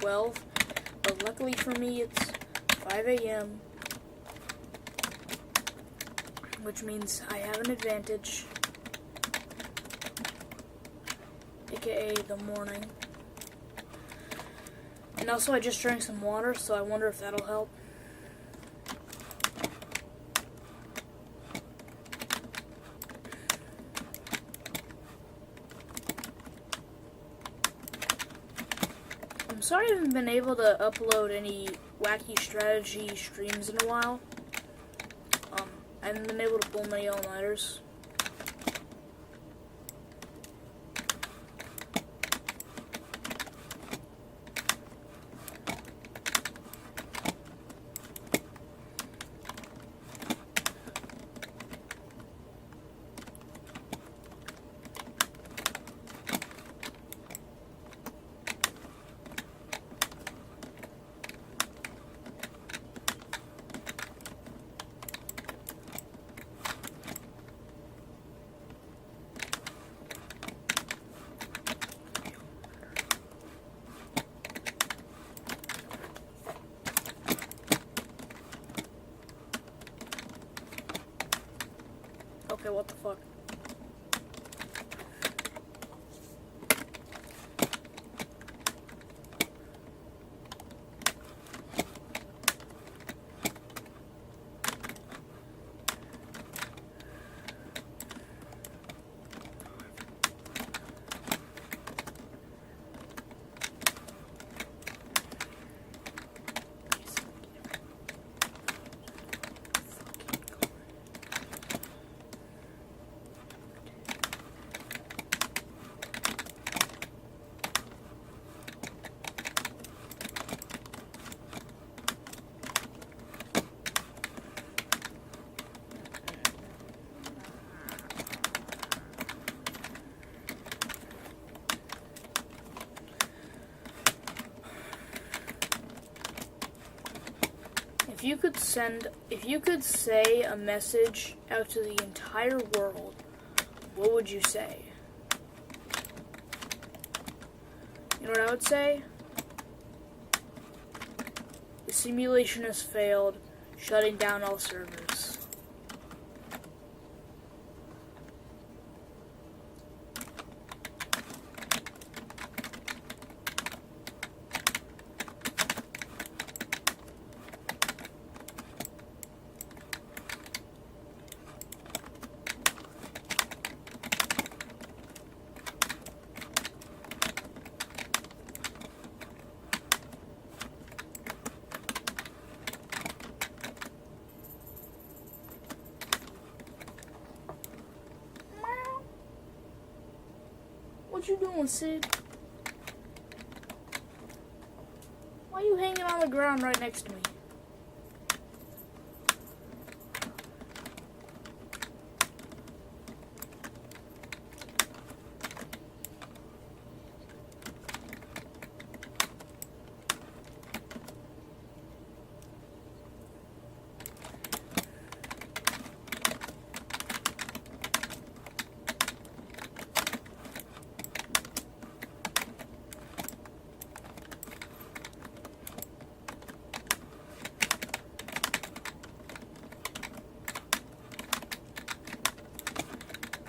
12, but luckily for me it's 5 a.m., which means I have an advantage, aka the morning. And also I just drank some water, so I wonder if that'll help. I'm sorry I haven't been able to upload any wacky strategy streams in a while. I haven't been able to pull many all-nighters. Okay, what the fuck? If you could say a message out to the entire world, what would you say? You know what I would say? The simulation has failed, shutting down all servers. What you doing, Sid? Why are you hanging on the ground right next to me?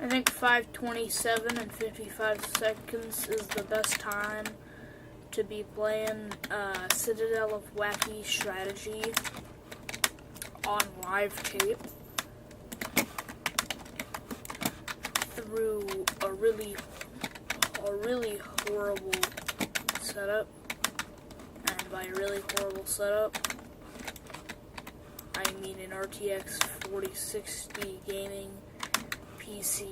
I think 5:27 and 55 seconds is the best time to be playing Citadel of Wacky Strategy on live tape through a really horrible setup. And by a really horrible setup, I mean an RTX 4060 gaming PC,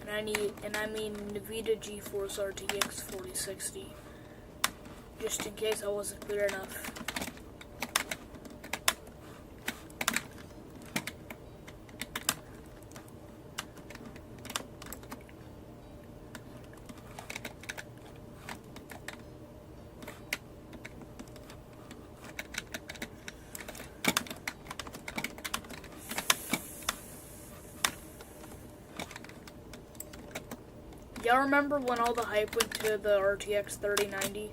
and I mean NVIDIA GeForce RTX 4060, just in case I wasn't clear enough. Y'all remember when all the hype went to the RTX 3090?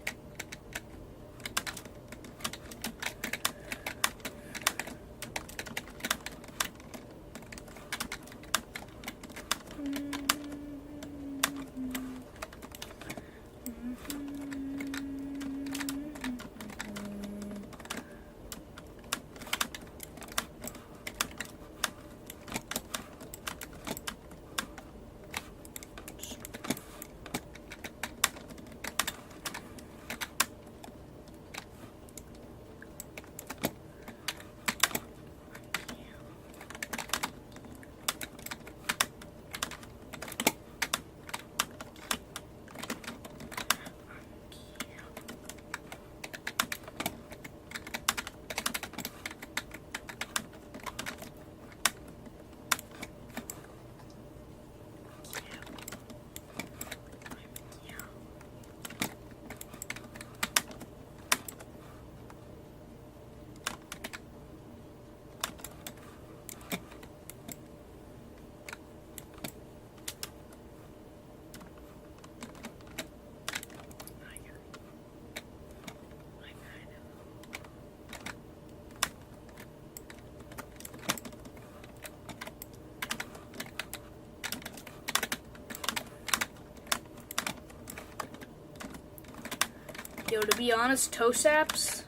Yo, to be honest, Tosaps,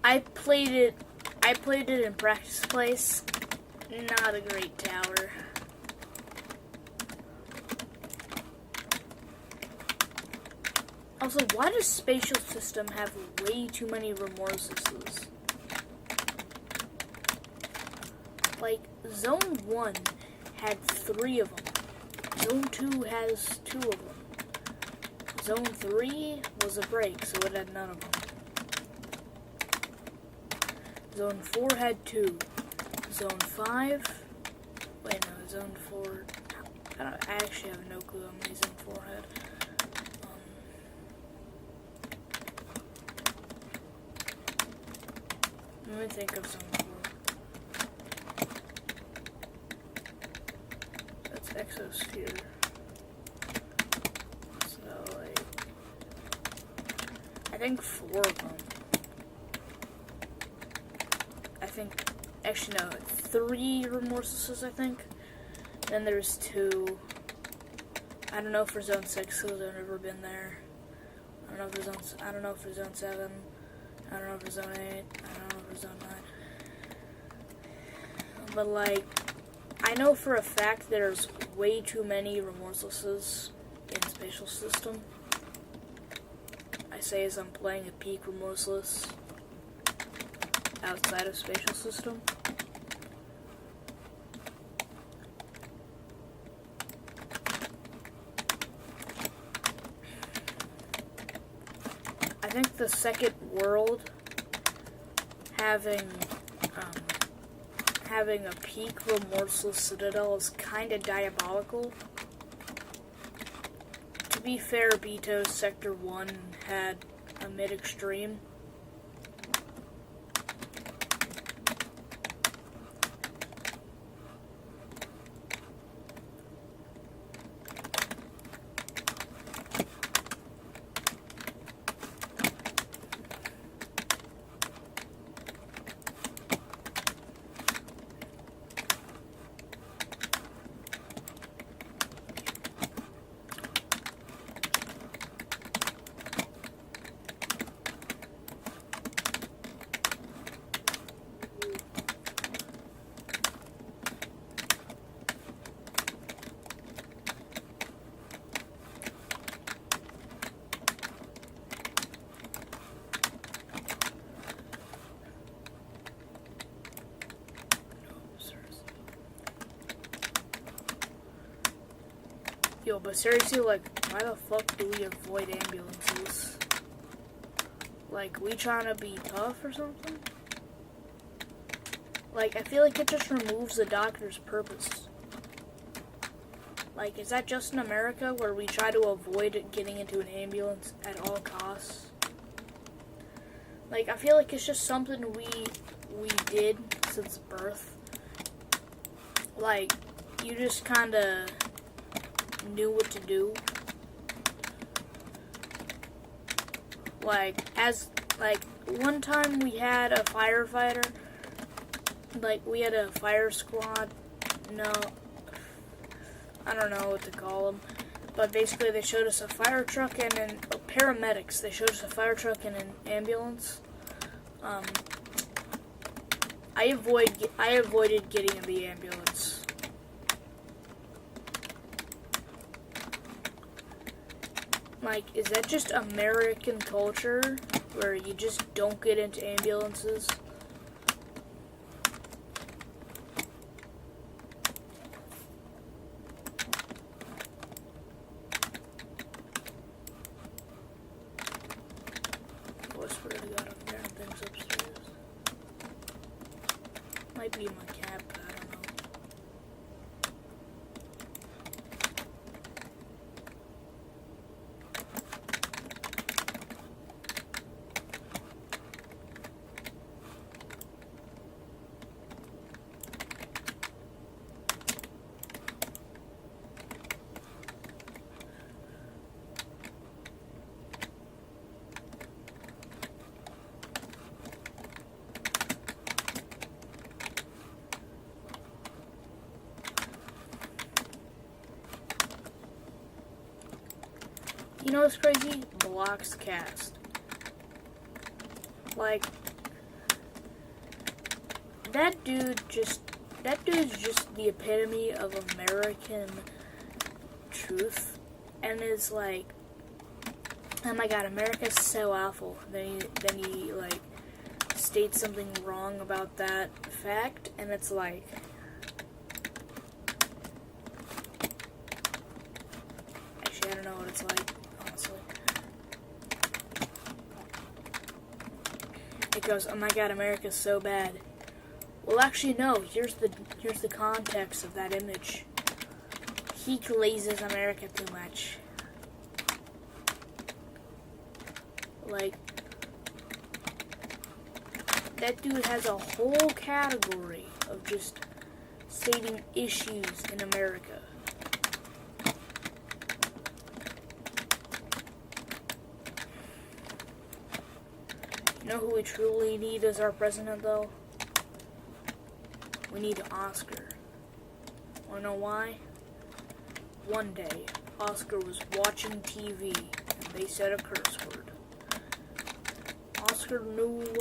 I played it in practice place. Not a great tower. Also, why does Spatial System have way too many remorselesses? Like, Zone 1 had 3 of them. Zone 2 has 2 of them. Zone 3 was a break, so it had none of them. Zone 4 had 2. Zone 5... Wait, no, Zone 4... I actually have no clue how many Zone 4 had. Let me think of Zone 4. That's Exosphere. I think 4 of them. Actually no, 3 remorselesses, I think. Then there's 2. I don't know for Zone 6 because I've never been there. I don't know for Zone 7. I don't know for Zone 8. I don't know for Zone 9. But like, I know for a fact there's way too many remorselesses in Spatial System. I say as I'm playing a peak remorseless outside of Spatial System. I think the second world having a peak remorseless citadel is kind of diabolical. To be fair, Beto's Sector 1 had a mid-extreme. Yo, but seriously, like, why the fuck do we avoid ambulances? Like, we trying to be tough or something? Like, I feel like it just removes the doctor's purpose. Like, is that just in America where we try to avoid getting into an ambulance at all costs? Like, I feel like it's just something we did since birth. Like, you just kind of knew what to do. Like, one time we had a firefighter, we had a fire squad, no, I don't know what to call them, but basically they showed us a fire truck and paramedics, they showed us a fire truck and an ambulance. I avoided getting in the ambulance. Is that just American culture, where you just don't get into ambulances? Oh, I swear to God, I'm hearing things upstairs. Might be my cat, but I don't know. You know what's crazy? Blocks cast. That dude's just the epitome of American truth, and is like, oh my God, America's so awful. Then he states something wrong about that fact, and it's like, actually, I don't know what it's like. It goes, oh my God, America's so bad. Well, actually, no. Here's the context of that image. He glazes America too much. That dude has a whole category of just stating issues in America. You know who we truly need as our president, though? We need Oscar. Wanna know why? One day, Oscar was watching TV, and they said a curse word. Oscar knew it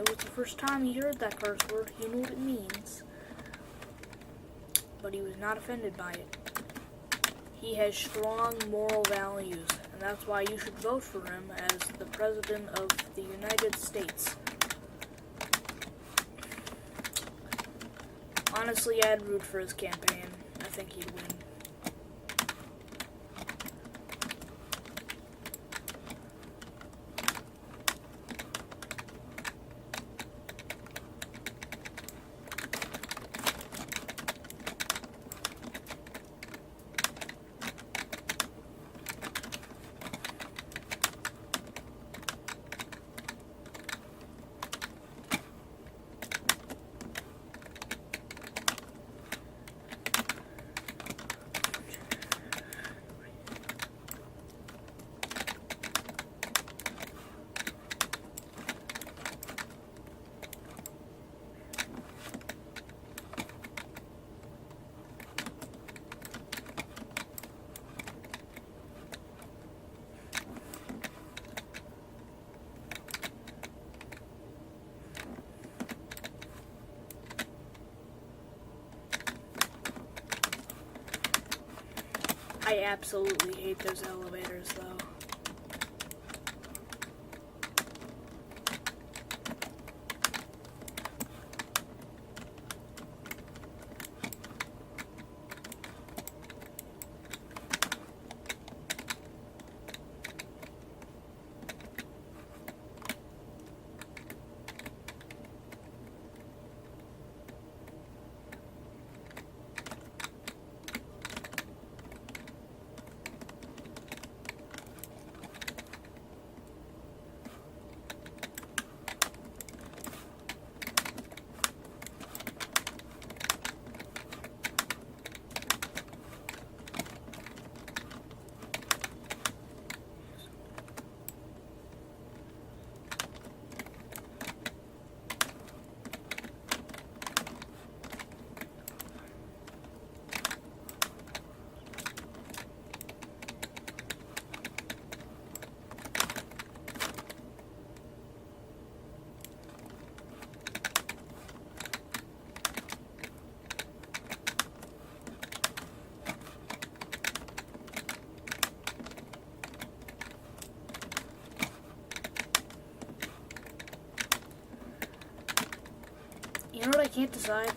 was the first time he heard that curse word. He knew what it means. But he was not offended by it. He has strong moral values, and that's why you should vote for him as the President of the United States. Honestly, I'd root for his campaign. I think he'd win. I absolutely hate those elevators, though. can't decide.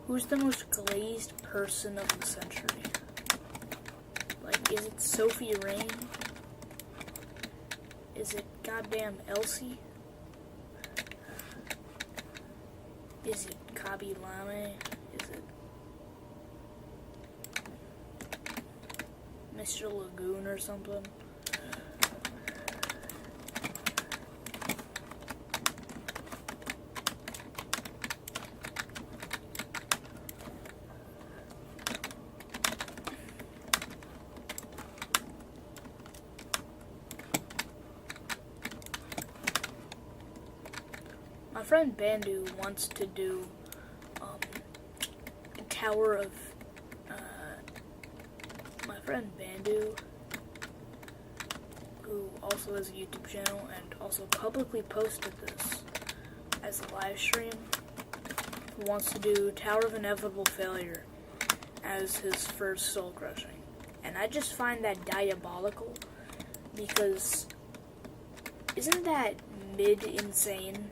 Who's the most glazed person of the century? Like, is it Sophie Rain? Is it goddamn Elsie? Is it Kabi Lame? Is it Mr. Lagoon or something? My friend Bandu wants to do Tower of my friend Bandu, who also has a YouTube channel and also publicly posted this as a live stream, wants to do Tower of Inevitable Failure as his first soul crushing. And I just find that diabolical, because isn't that mid-insane?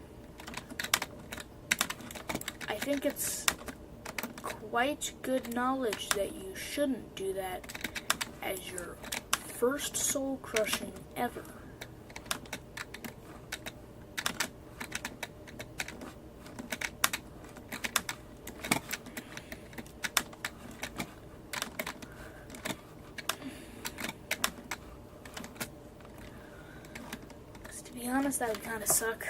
I think it's quite good knowledge that you shouldn't do that as your first soul crushing ever. Because to be honest, that would kind of suck.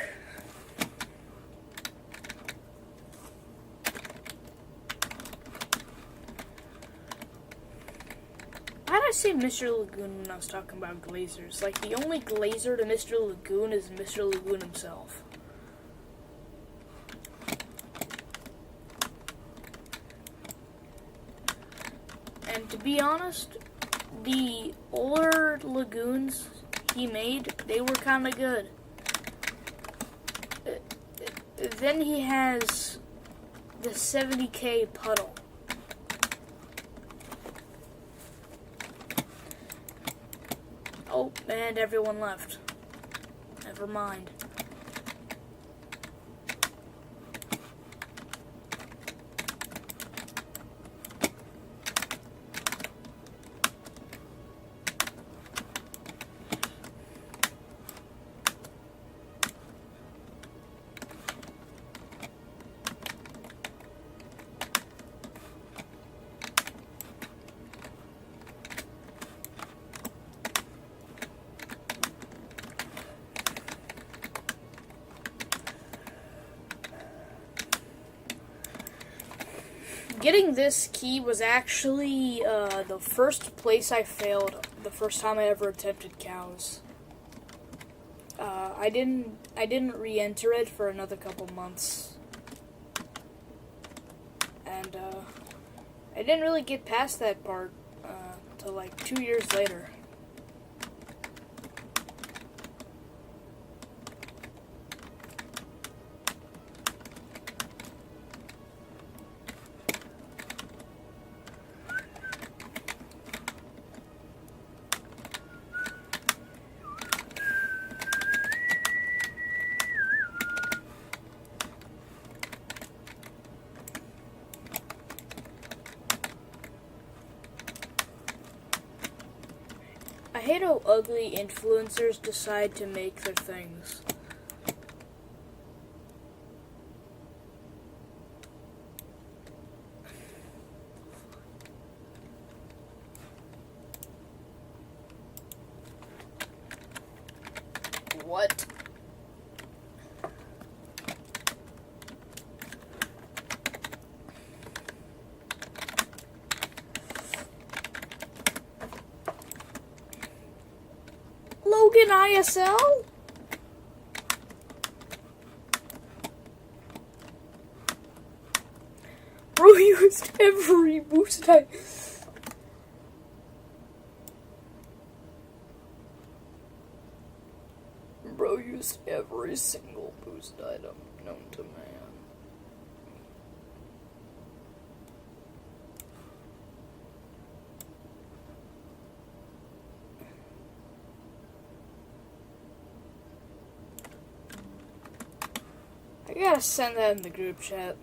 I say Mr. Lagoon when I was talking about glazers. Like, the only glazer to Mr. Lagoon is Mr. Lagoon himself. And to be honest, the older Lagoons he made, they were kind of good. Then he has the 70K puddle. Oh, and everyone left. Never mind. Getting this key was actually the first place I failed the first time I ever attempted CoWS. I didn't re-enter it for another couple months, and I didn't really get past that part till like 2 years later. I hate how ugly influencers decide to make their things. What? Logan ISL? Bro used every boost item. Bro used every single boost item known to man. I You gotta send that in the group chat.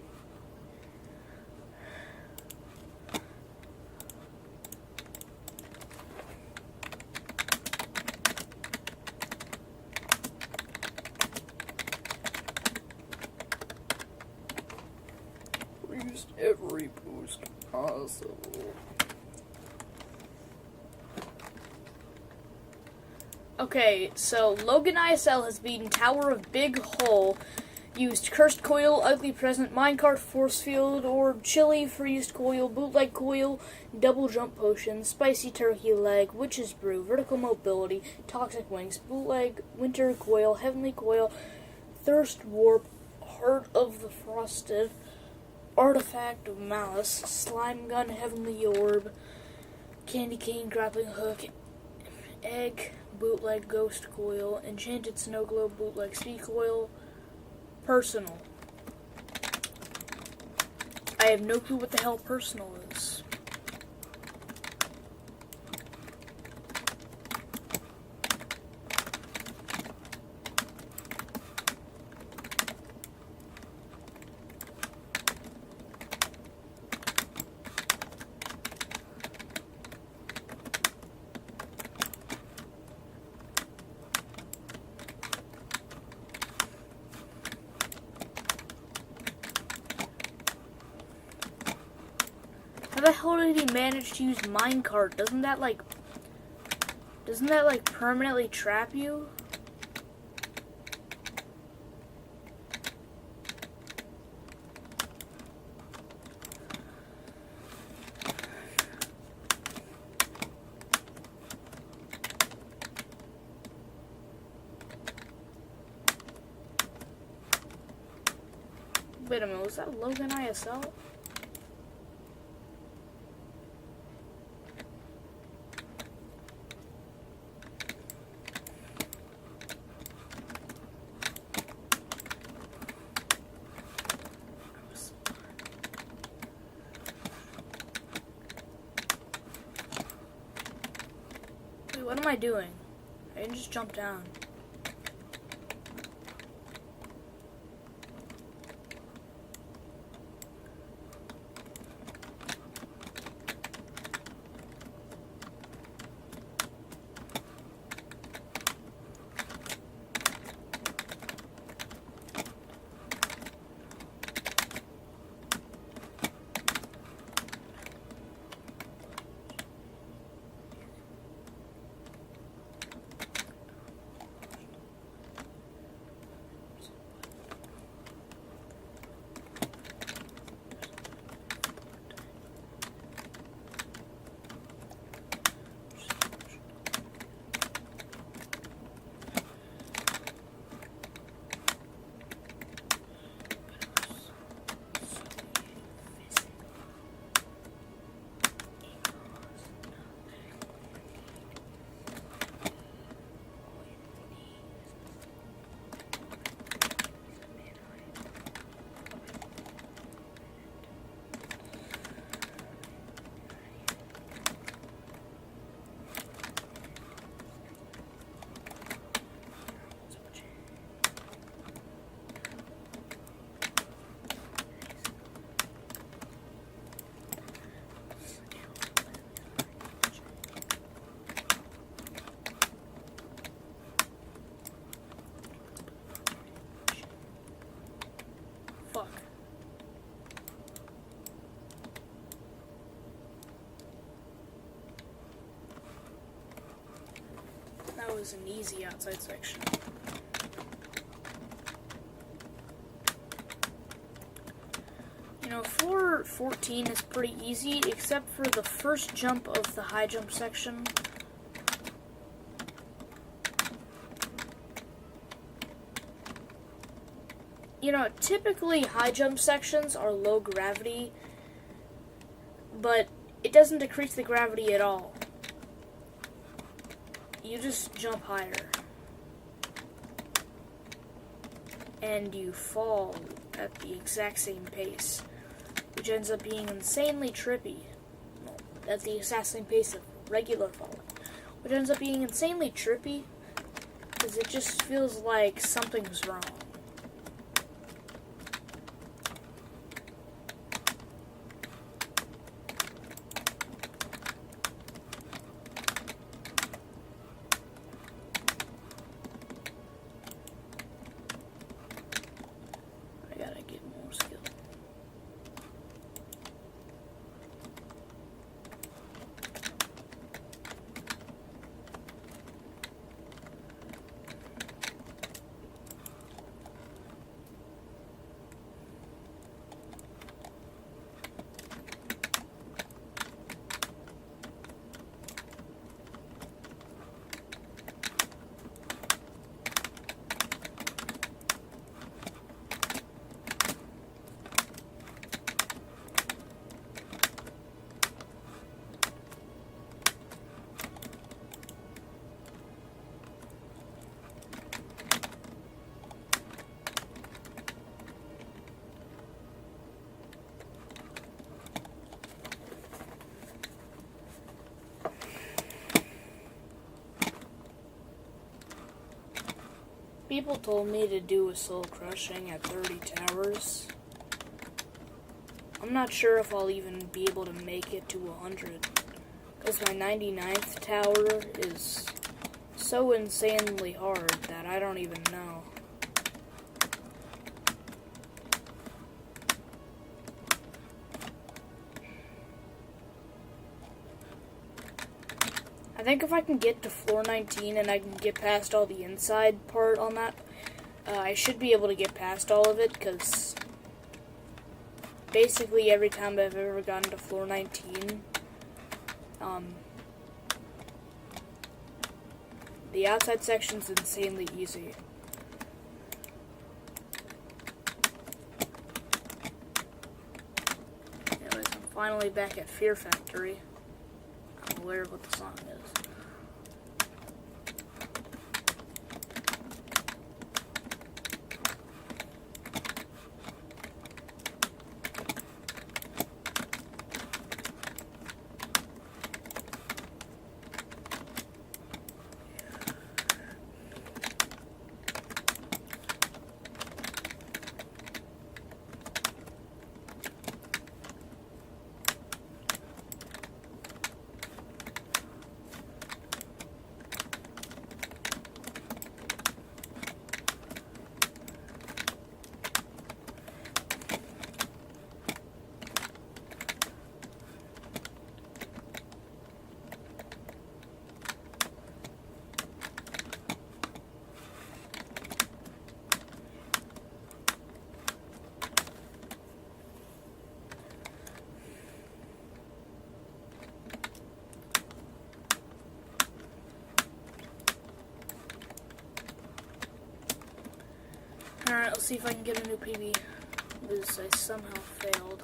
Reached every boost possible. Okay, so Logan ISL has beaten Tower of Big Hole, used Cursed Coil, Ugly Present, Minecart, Force Field, Orb, Chili, Freezed Coil, Bootleg Coil, Double Jump Potion, Spicy Turkey Leg, Witch's Brew, Vertical Mobility, Toxic Wings, Bootleg, Winter Coil, Heavenly Coil, Thirst Warp, Heart of the Frosted, Artifact of Malice, Slime Gun, Heavenly Orb, Candy Cane, Grappling Hook, Egg, Bootleg Ghost Coil, Enchanted Snow Globe, Bootleg Speed Coil, Personal. I have no clue what the hell Personal is. How the hell did he manage to use Minecart? Doesn't that like permanently trap you? Wait a minute, was that Logan ISL? Wait, what am I doing? I didn't just jump down. Fuck. That was an easy outside section. You know, floor 14 is pretty easy, except for the first jump of the high jump section. You know, typically high jump sections are low gravity, but it doesn't decrease the gravity at all. You just jump higher. And you fall at the exact same pace, which ends up being insanely trippy. Well, at the exact same pace of regular falling, which ends up being insanely trippy, because it just feels like something's wrong. People told me to do a soul crushing at 30 towers. I'm not sure if I'll even be able to make it to 100. Because my 99th tower is so insanely hard that I don't even know. I think if I can get to floor 19 and I can get past all the inside part on that, I should be able to get past all of it, because basically every time I've ever gotten to floor 19, the outside section's insanely easy. Anyways, I'm finally back at Fear Factory. I'm aware of what the song is. Alright, let's see if I can get a new PB, because I somehow failed.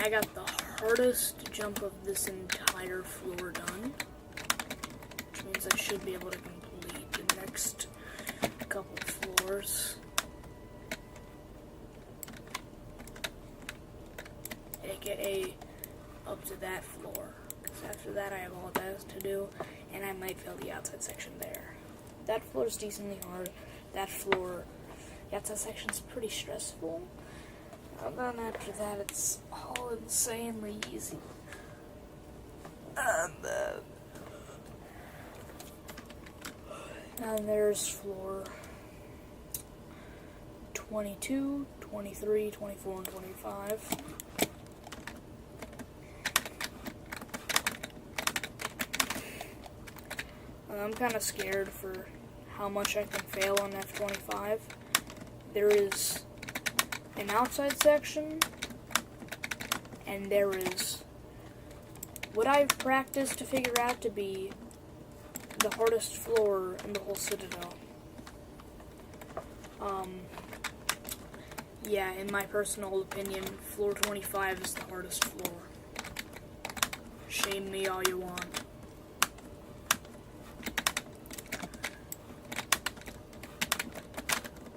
I got the hardest jump of this entire floor done, which means I should be able to complete the next couple floors, aka up to that floor, because So after that, I have all that to do, and I might fail the outside section there. That floor is decently hard. That floor, the outside section is pretty stressful. And then after that, it's all insanely easy. And there's floor 22, 23, 24, and 25. I'm kind of scared for how much I can fail on F25. There is an outside section, and there is what I've practiced to figure out to be the hardest floor in the whole Citadel. Yeah, in my personal opinion, floor 25 is the hardest floor. Shame me all you want.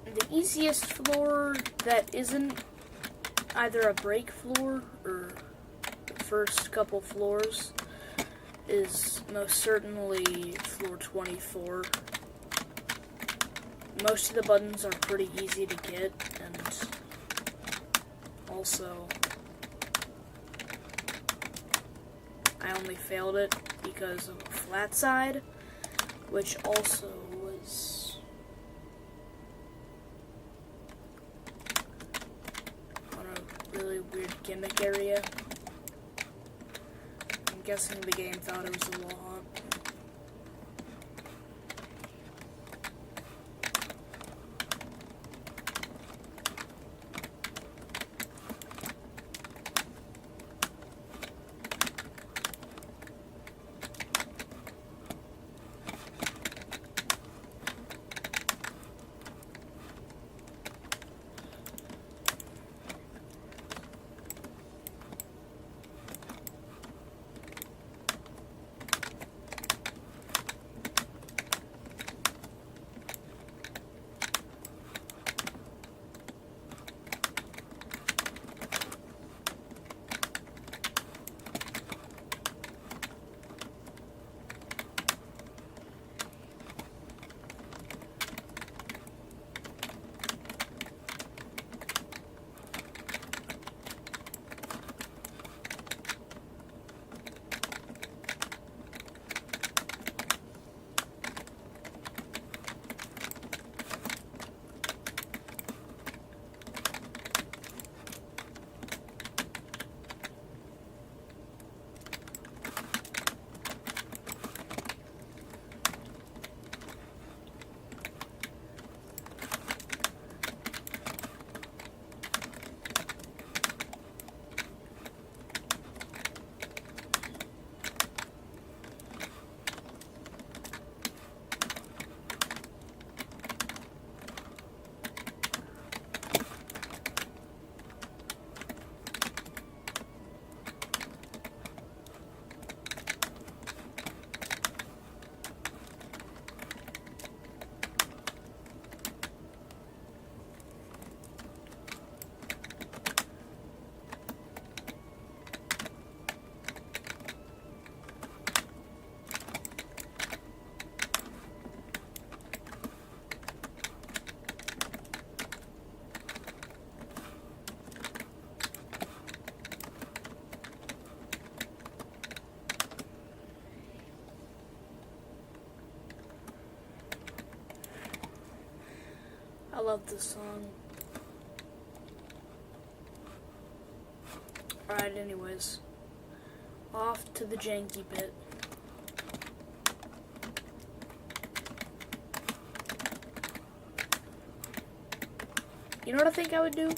The easiest floor that isn't either a break floor or the first couple floors is most certainly floor 24. Most of the buttons are pretty easy to get, and also I only failed it because of a flat side, which also was on a really weird gimmick area. I'm guessing the game thought it was a lot. I love this song. Alright, anyways. Off to the janky bit. You know what I think I would do?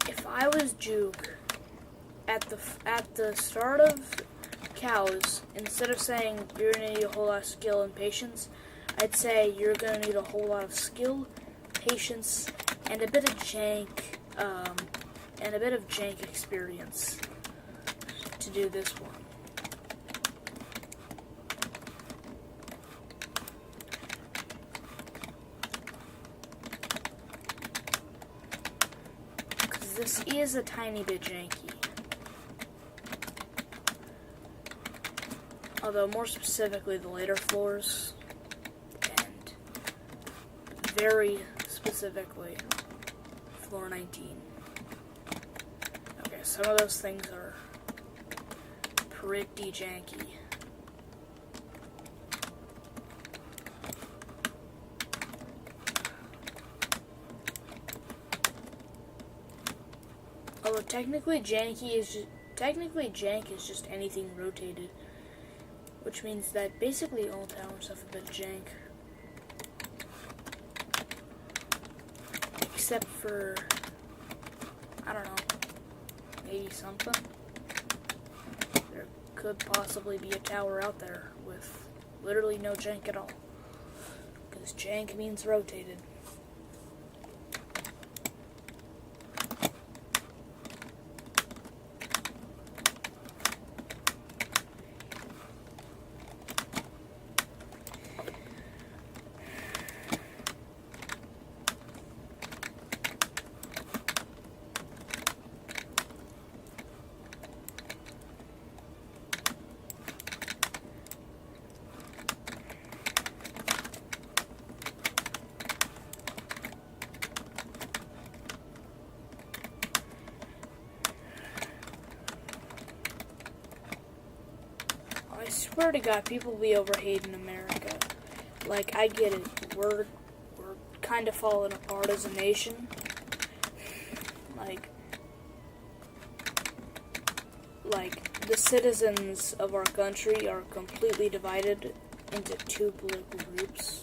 If I was Juke, at the start of CoWS, instead of saying you're gonna need a whole lot of skill and patience, I'd say you're gonna need a whole lot of skill, patience, and a bit of jank, experience to do this one. Because this is a tiny bit janky. although more specifically the later floors, and very specifically floor 19. Okay, some of those things are pretty janky. Although technically jank is just anything rotated, which means that basically all towers have a bit of jank, except for, I don't know, 80 something. There could possibly be a tower out there with literally no jank at all, because jank means rotated. I swear to God, people be overhating America. Like, I get it. We're kind of falling apart as a nation. Like the citizens of our country are completely divided into two political groups.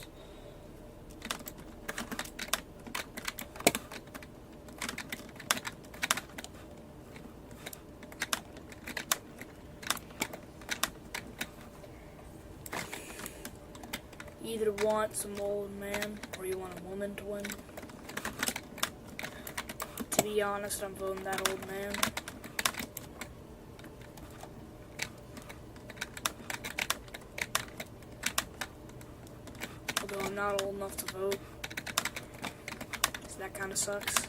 You either want some old man or you want a woman to win. To be honest, I'm voting that old man. Although I'm not old enough to vote, so that kind of sucks.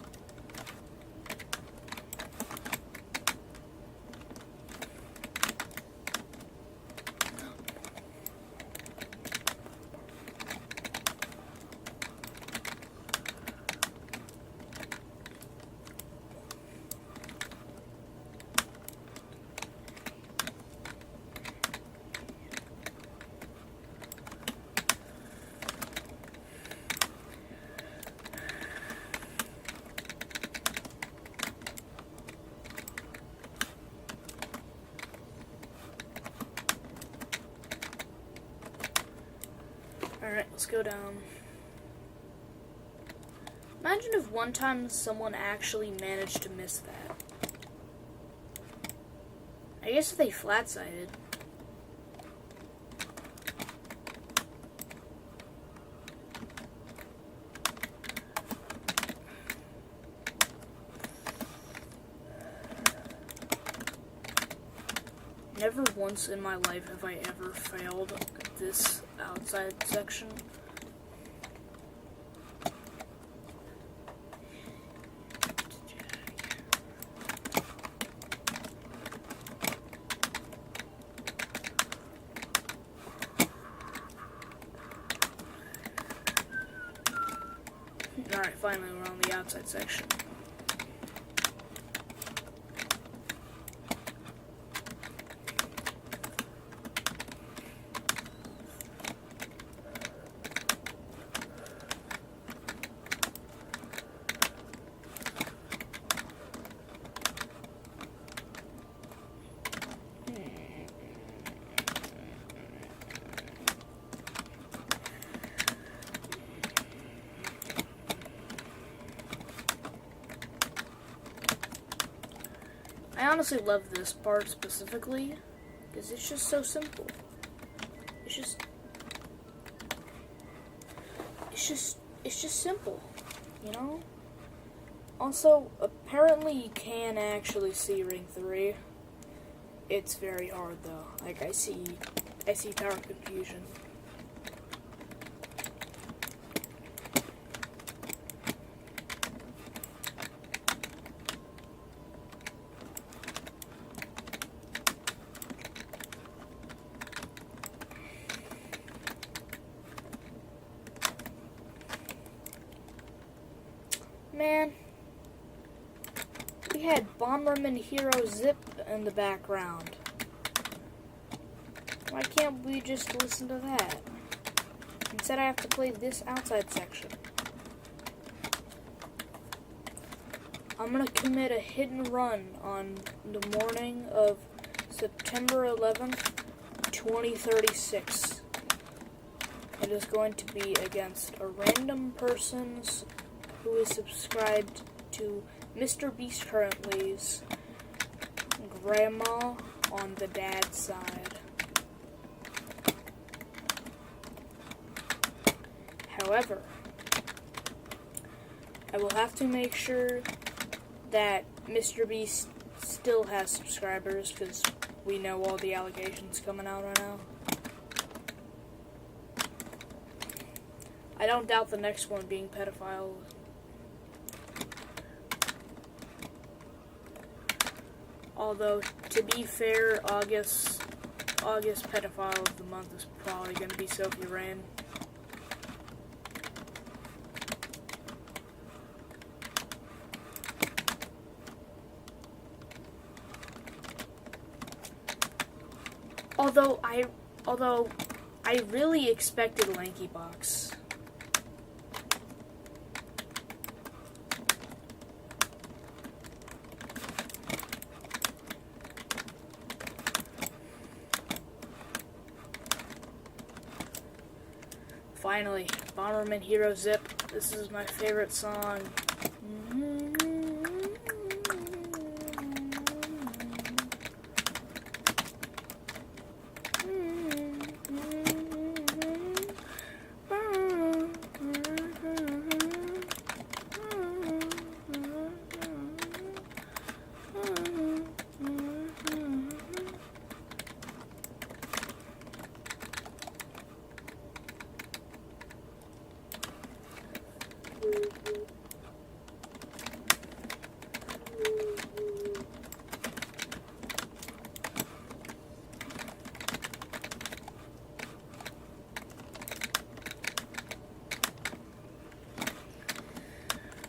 Alright, let's go down. Imagine if one time someone actually managed to miss that. I guess if they flat-sided. Never once in my life have I ever failed this outside section. Alright, finally we're on the outside section. I honestly love this part specifically because it's just so simple. It's just simple, you know? Also, apparently you can actually see ring 3. It's very hard though. Like I see power confusion. man. We had Bomberman Hero Zip in the background. Why can't we just listen to that? Instead I have to play this outside section. I'm gonna commit a hit and run on the morning of September 11th, 2036. It is going to be against a random person who is subscribed to Mr. Beast currently's grandma on the dad's side. However, I will have to make sure that Mr. Beast still has subscribers, because we know all the allegations coming out right now. I don't doubt the next one being pedophile. Although, to be fair, August pedophile of the month is probably going to be Sophie Rain. Although I really expected Lanky Box. Finally, Bomberman Hero Zip. This is my favorite song.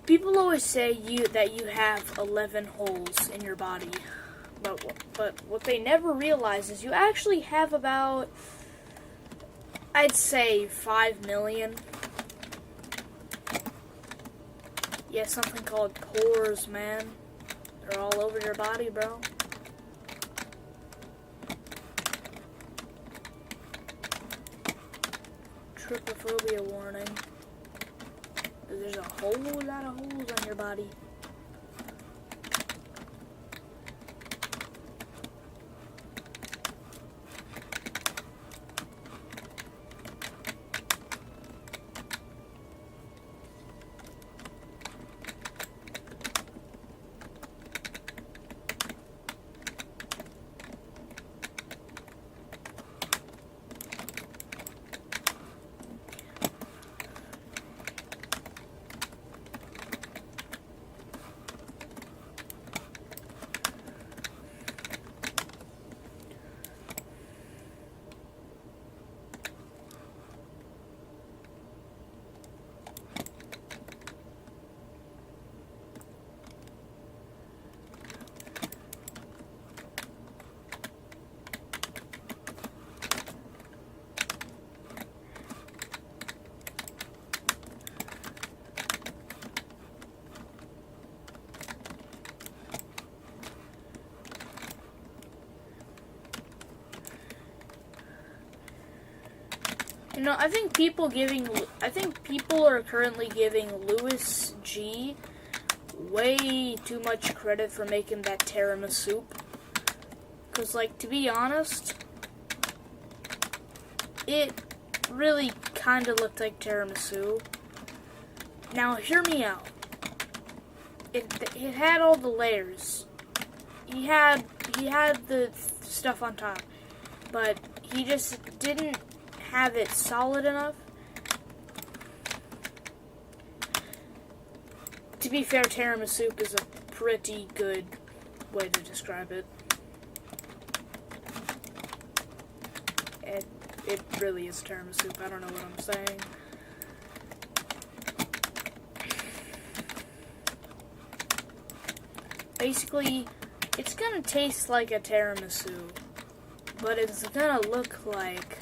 People always say that you have 11 holes in your body, but what they never realize is you actually have about, I'd say, 5 million. Yeah, something called pores, man. They're all over your body, bro. Trypophobia warning. There's a whole lot of holes on your body. You know, I think people are currently giving Louis G way too much credit for making that tiramisu. Cause, like, to be honest, it really kind of looked like tiramisu. Now, hear me out. It had all the layers. He had the stuff on top, but he just didn't have it solid enough. To be fair, tiramisu is a pretty good way to describe it. It really is tiramisu. I don't know what I'm saying. Basically, it's gonna taste like a tiramisu, but it's gonna look like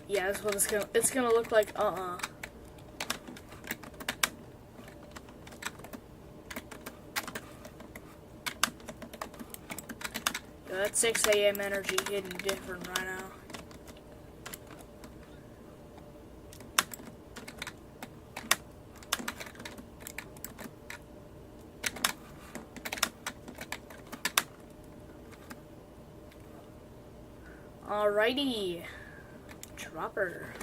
yeah, that's what it's gonna look like. Yo, that 6 a.m. energy hitting different right now. Alrighty, dropper.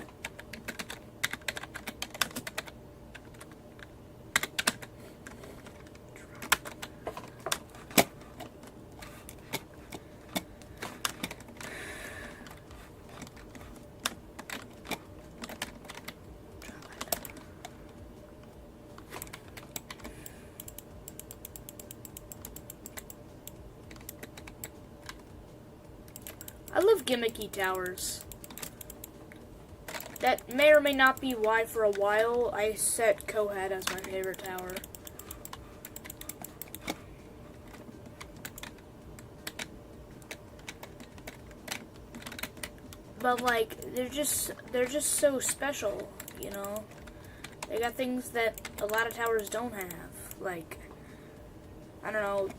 I love gimmicky towers. That may or may not be why for a while I set CoWS as my favorite tower. But like they're just so special, you know. They got things that a lot of towers don't have, like I don't know,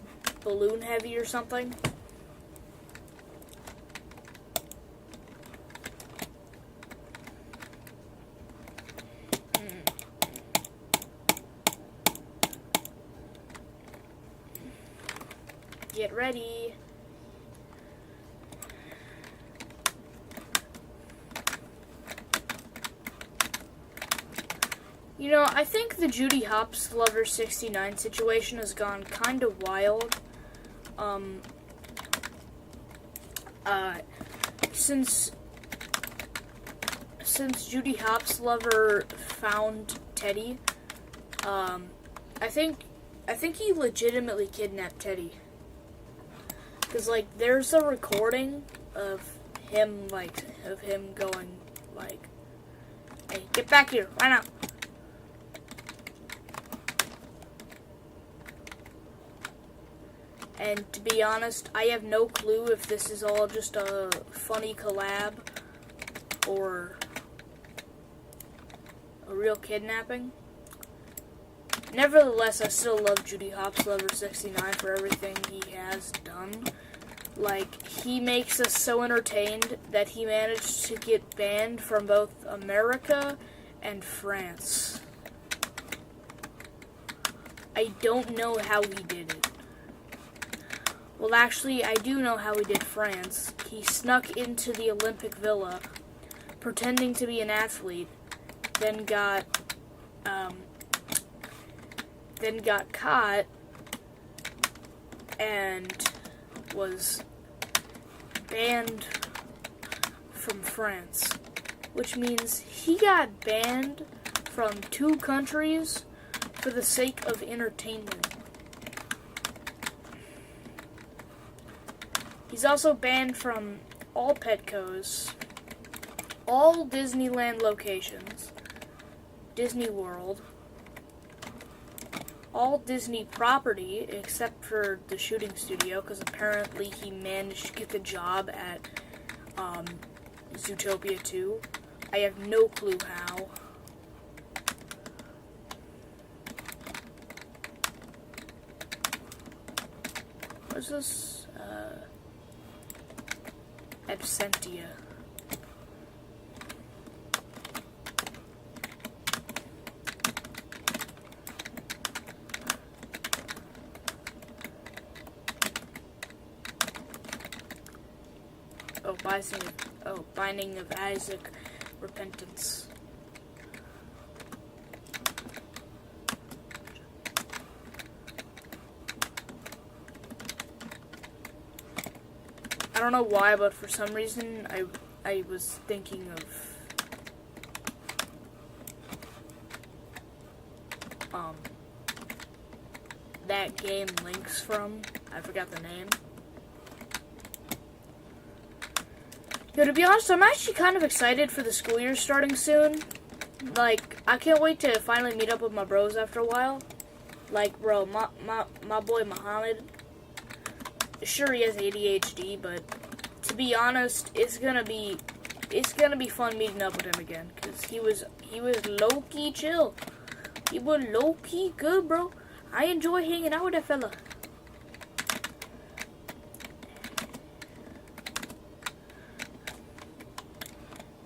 balloon heavy or something. Get ready. You know, I think the Judy Hopps Lover 69 situation has gone kind of wild. Since Judy Hopps Lover found Teddy, I think he legitimately kidnapped Teddy. Cause like there's a recording of him going like, "Hey, get back here right now." And to be honest, I have no clue if this is all just a funny collab or a real kidnapping. Nevertheless, I still love Judy Hopps Lover 69 for everything he has done. Like, he makes us so entertained that he managed to get banned from both America and France. I don't know how he did it. Well, actually, I do know how he did France. He snuck into the Olympic Villa, pretending to be an athlete, then got caught and was banned from France, which means he got banned from 2 countries for the sake of entertainment. He's also banned from all Petcos, all Disneyland locations, Disney World, all Disney property except for the shooting studio, because apparently he managed to get the job at Zootopia 2. I have no clue how. What's this? Absentia. Binding of Isaac, repentance. I don't know why, but for some reason I was thinking of that game Link's from. I forgot the name. Yo, to be honest, I'm actually kind of excited for the school year starting soon. Like, I can't wait to finally meet up with my bros after a while. Like, bro, my boy Muhammad, sure he has ADHD, but to be honest, it's gonna be fun meeting up with him again, cause he was low key chill. He was low key good, bro. I enjoy hanging out with that fella.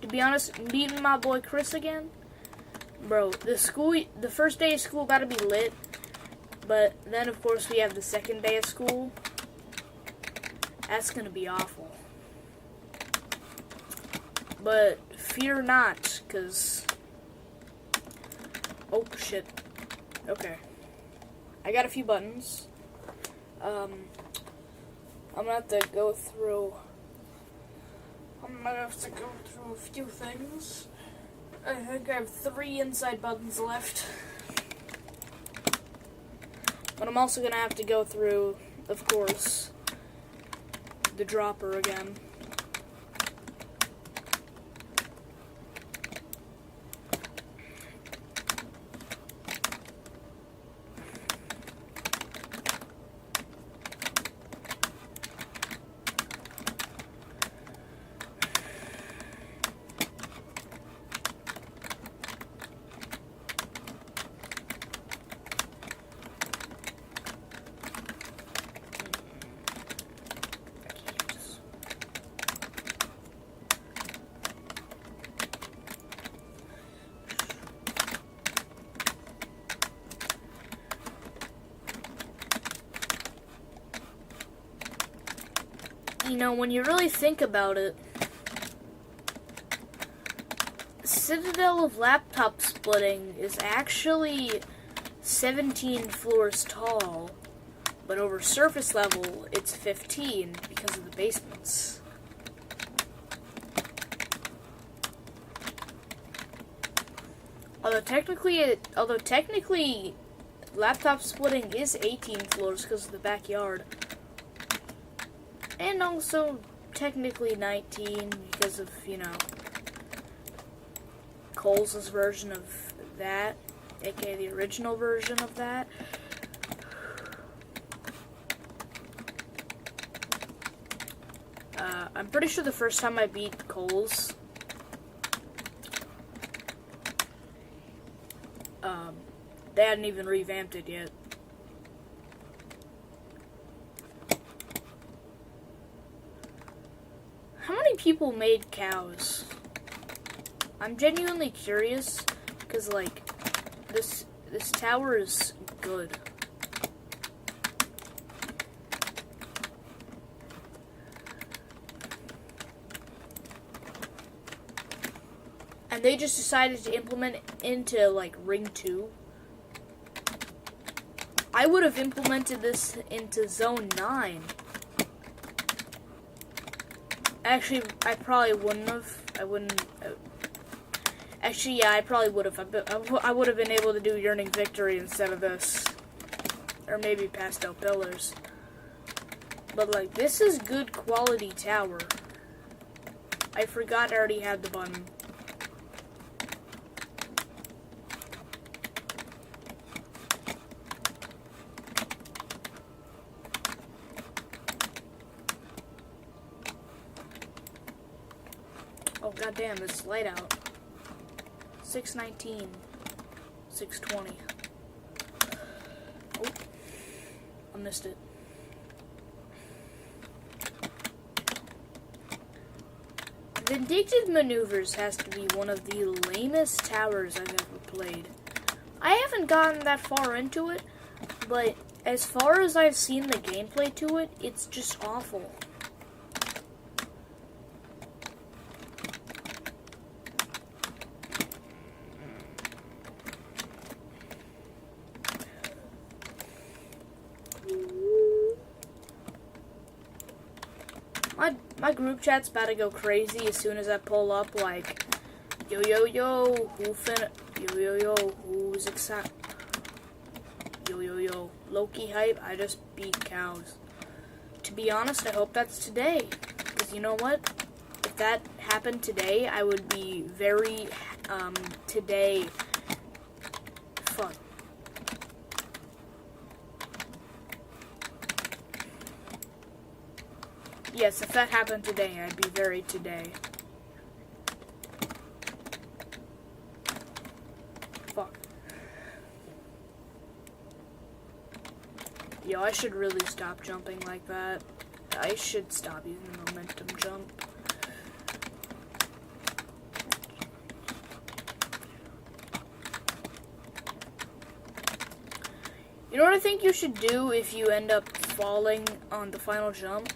To be honest, meeting my boy Chris again, bro. The first day of school gotta be lit, but then of course we have the second day of school. That's gonna be awful. But fear not, cause oh shit. Okay, I got a few buttons. I'm gonna have to go through. I'm gonna have to go through a few things. I think I have 3 inside buttons left. But I'm also gonna have to go through, of course, the dropper again. You know, when you really think about it, Citadel of laptop splitting is actually 17 floors tall, but over surface level it's 15 because of the basements. Although technically laptop splitting is 18 floors because of the backyard. And also, technically 19 because of, you know, Coles' version of that, aka the original version of that. I'm pretty sure the first time I beat Coles, they hadn't even revamped it yet. How many people made cows? I'm genuinely curious, because, like, this tower is good. And they just decided to implement it into, like, Ring 2. I would have implemented this into Zone 9. Actually, I probably wouldn't have. Actually, yeah, I probably would have. I would have been able to do Yearning Victory instead of this. Or maybe Pastel Pillars. But, like, this is good quality tower. I forgot I already had the button. Oh, goddamn, it's light out. 6:19. 6:20. Oh, I missed it. Vindictive Maneuvers has to be one of the lamest towers I've ever played. I haven't gotten that far into it, but as far as I've seen the gameplay to it, it's just awful. My group chat's about to go crazy as soon as I pull up, like, yo, who's excited? Yo, Loki hype, I just beat cows. To be honest, I hope that's today, because you know what? If that happened today, I would be very, today, fuck. Yes, if that happened today, I'd be very today. Fuck. Yo, I should really stop jumping like that. I should stop using the momentum jump. You know what I think you should do if you end up falling on the final jump?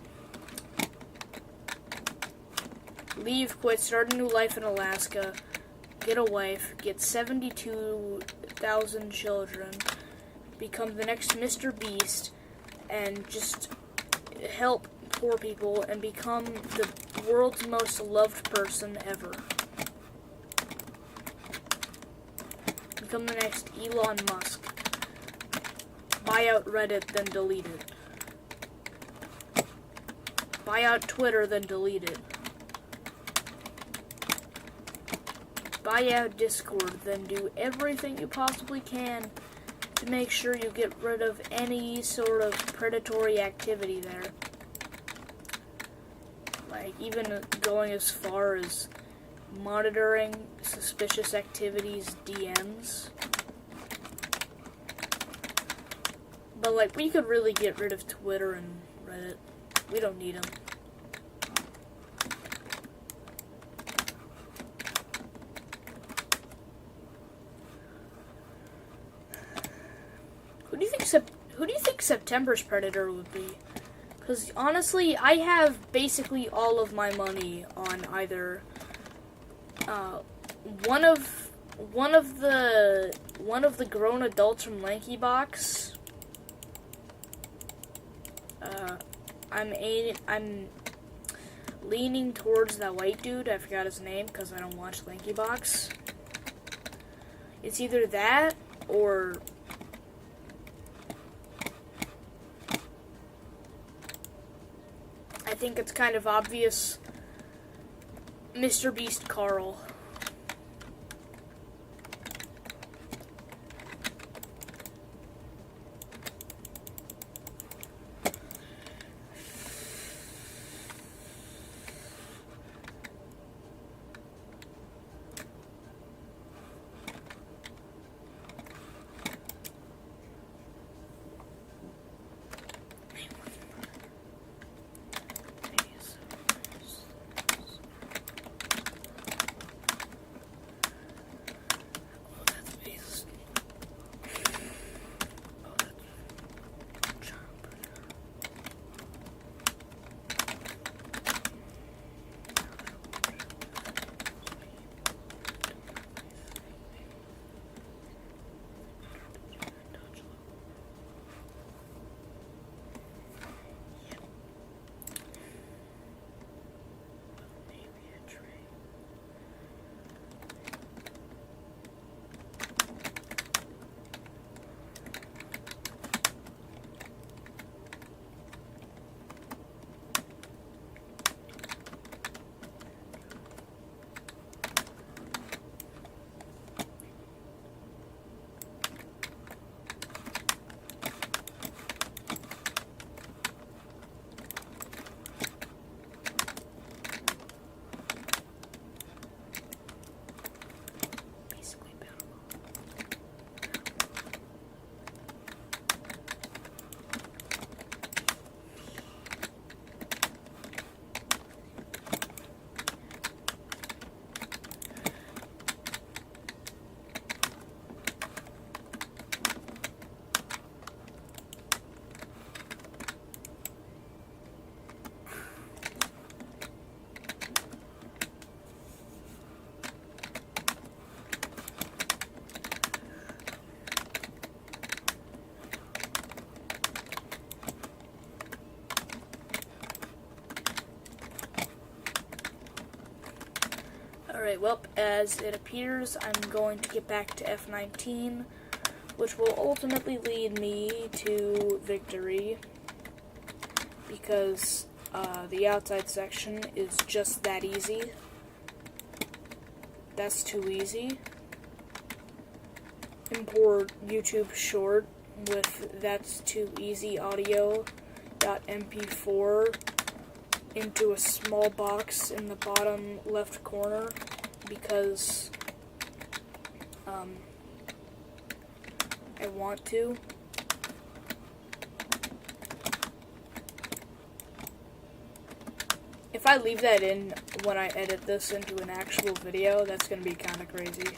Leave, quit, start a new life in Alaska, get a wife, get 72,000 children, become the next Mr. Beast, and just help poor people and become the world's most loved person ever. Become the next Elon Musk. Buy out Reddit, then delete it. Buy out Twitter, then delete it. Buy out Discord, then do everything you possibly can to make sure you get rid of any sort of predatory activity there. Like, even going as far as monitoring suspicious activities DMs. But, like, we could really get rid of Twitter and Reddit. We don't need them. Who do you think September's Predator would be? Because honestly, I have basically all of my money on either one of the grown adults from Lanky Box. I'm leaning towards that white dude. I forgot his name because I don't watch Lanky Box. It's either that or I think it's kind of obvious, Mr. Beast Carl. Alright, well, as it appears, I'm going to get back to F19, which will ultimately lead me to victory, because The outside section is just that easy. That's too easy. Import YouTube short with that's too easy audio.mp4 into a small box in the bottom left corner because I want to. If I leave that in when I edit this into an actual video, that's going to be kind of crazy.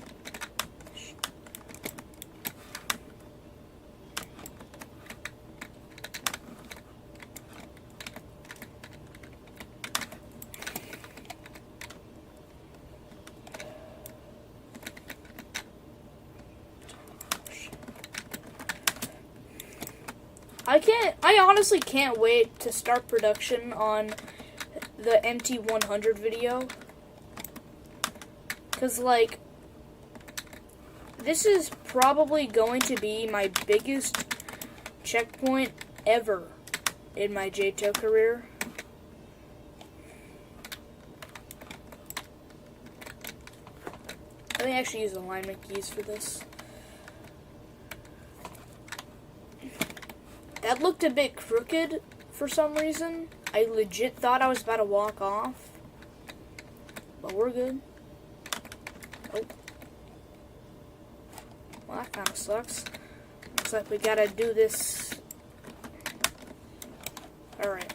I honestly can't wait to start production on the MT100 video. Because, like, this is probably going to be my biggest checkpoint ever in my JTO career. I think I should use alignment keys for this. That looked a bit crooked for some reason. I legit thought I was about to walk off. But we're good. Oh. Well, that kind of sucks. Looks like we gotta do this. Alright.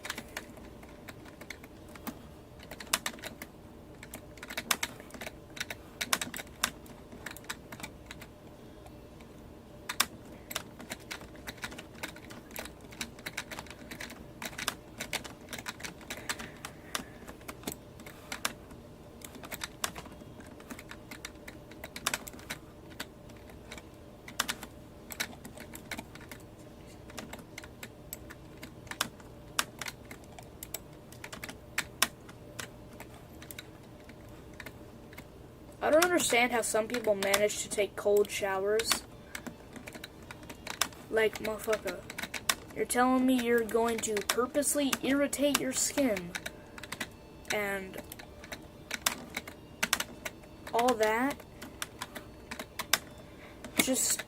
I don't understand how some people manage to take cold showers. Like, motherfucker, you're telling me you're going to purposely irritate your skin and all that just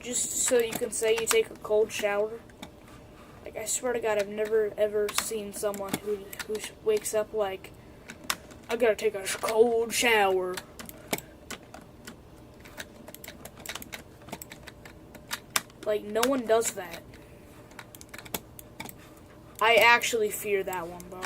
so you can say you take a cold shower? Like, I swear to God, I've never ever seen someone who wakes up like, I gotta take a cold shower. Like, no one does that. I actually fear that one, bro.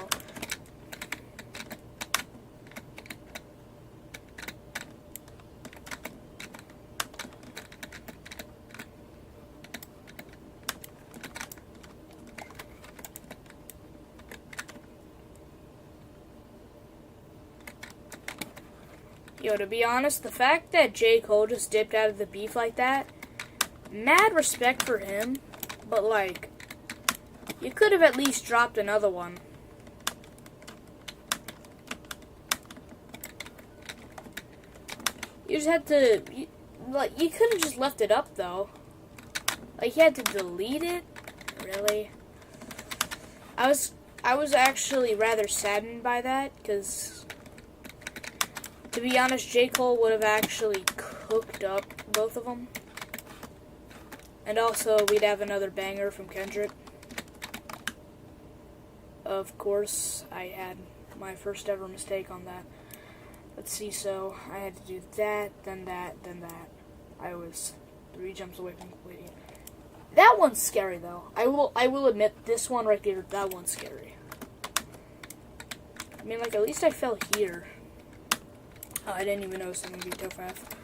Yo, to be honest, the fact that J. Cole just dipped out of the beef like that, mad respect for him, but, like, you could have at least dropped another one. You just had to, you could have just left it up, though. Like, you had to delete it? Really? I was actually rather saddened by that, because to be honest, J. Cole would have actually cooked up both of them. And also, we'd have another banger from Kendrick. Of course, I had my first ever mistake on that. Let's see, so I had to do that, then that, then that. I was 3 jumps away from completing. That one's scary, though. I will admit, this one right here, that one's scary. I mean, like, at least I fell here. Oh, I didn't even notice I'm gonna be so fast.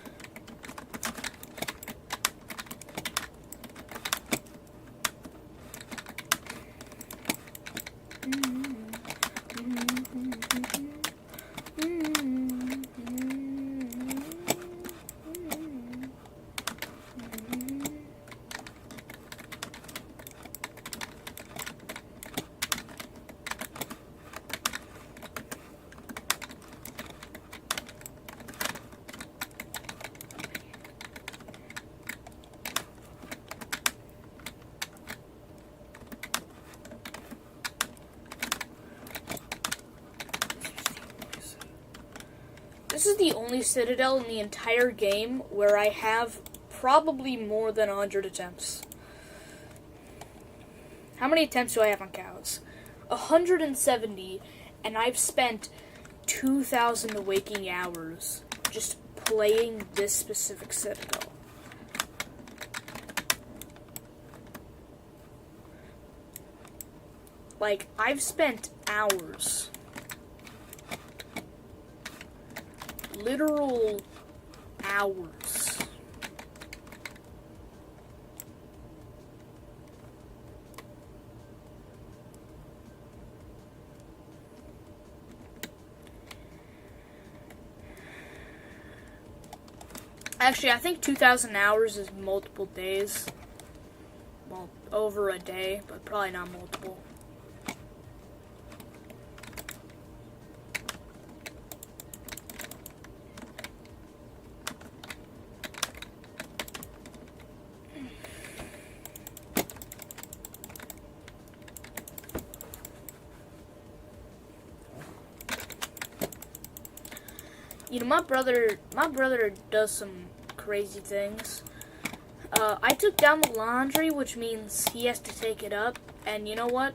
This is the only Citadel in the entire game where I have probably more than 100 attempts. How many attempts do I have on cows? 170, and I've spent 2,000 waking hours just playing this specific Citadel. Like, I've spent hours. Literal hours. Actually, I think 2,000 hours is multiple days. Well, over a day, but probably not multiple. You know, my brother does some crazy things. I took down the laundry, which means he has to take it up, and you know what?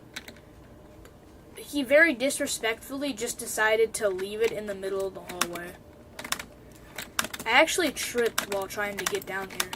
He very disrespectfully just decided to leave it in the middle of the hallway. I actually tripped while trying to get down here.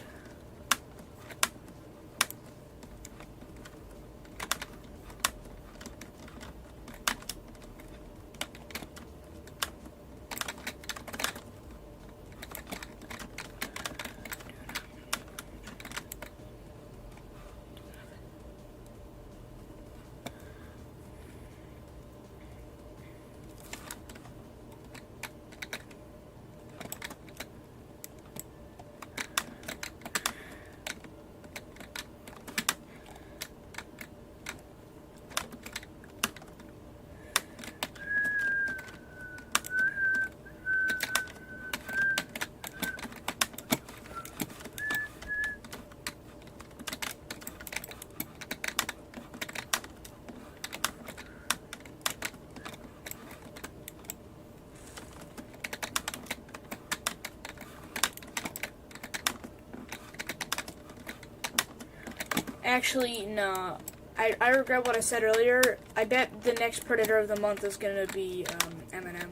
Actually, no. I regret what I said earlier. I bet the next Predator of the Month is gonna be Eminem.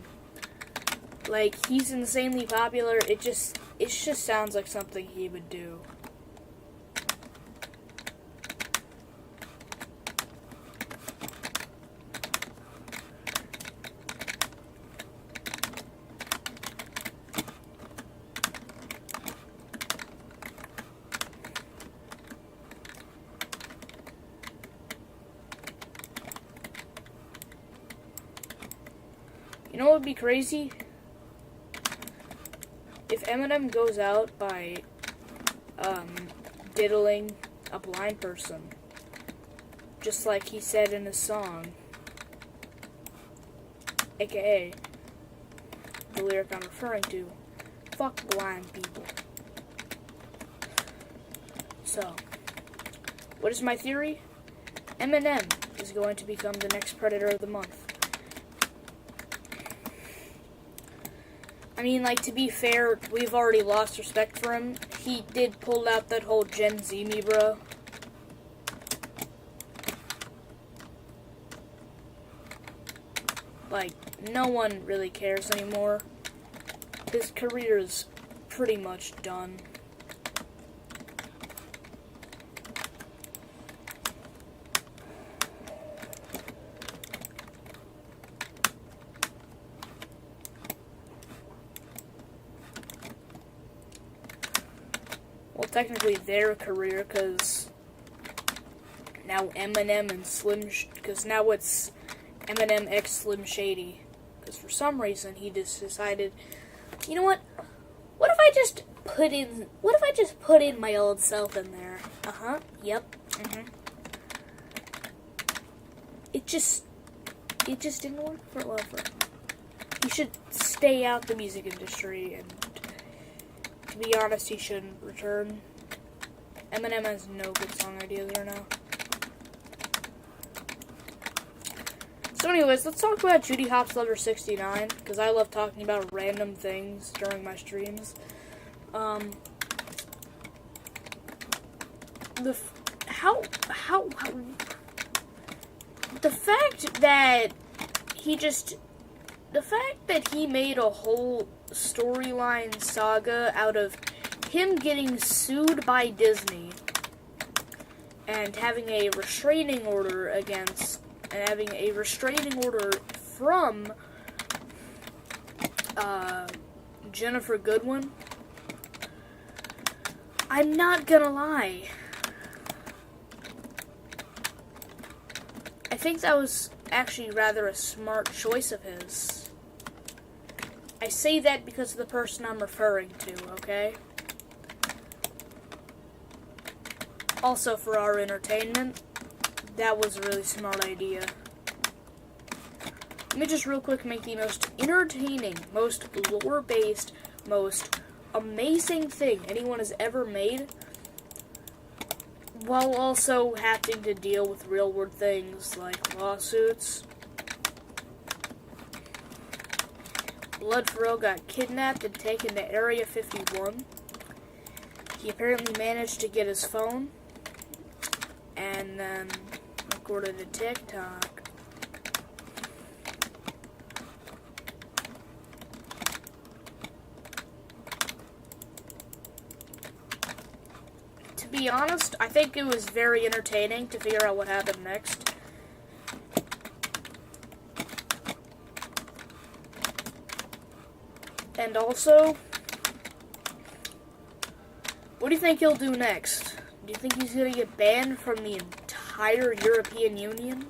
Like, he's insanely popular. It just sounds like something he would do. You know what would be crazy? If Eminem goes out by diddling a blind person, just like he said in his song, aka the lyric I'm referring to, fuck blind people. So, what is my theory? Eminem is going to become the next Predator of the Month. I mean, like, to be fair, we've already lost respect for him. He did pull out that whole Gen Z me, bro. Like, no one really cares anymore. His career is pretty much done. Well, technically their career, because now Eminem and because now it's Eminem x Slim Shady. Because for some reason he just decided, you know what? What if I just put in my old self in there? Yep. It just didn't work for him. He should stay out the music industry, and to be honest, he shouldn't return. Eminem has no good song ideas right now. So anyways, let's talk about Judy Hopps Lover 69, because I love talking about random things during my streams. The fact that he made a whole storyline saga out of him getting sued by Disney and having a restraining order from Jennifer Goodwin, I'm not gonna lie, I think that was actually rather a smart choice of his. I say that because of the person I'm referring to, okay? Also, for our entertainment, that was a really smart idea. Let me just real quick make the most entertaining, most lore-based, most amazing thing anyone has ever made, while also having to deal with real-world things like lawsuits. Blood4L got kidnapped and taken to Area 51. He apparently managed to get his phone and then recorded a TikTok. To be honest, I think it was very entertaining to figure out what happened next. And also, what do you think he'll do next? Do you think he's going to get banned from the entire European Union?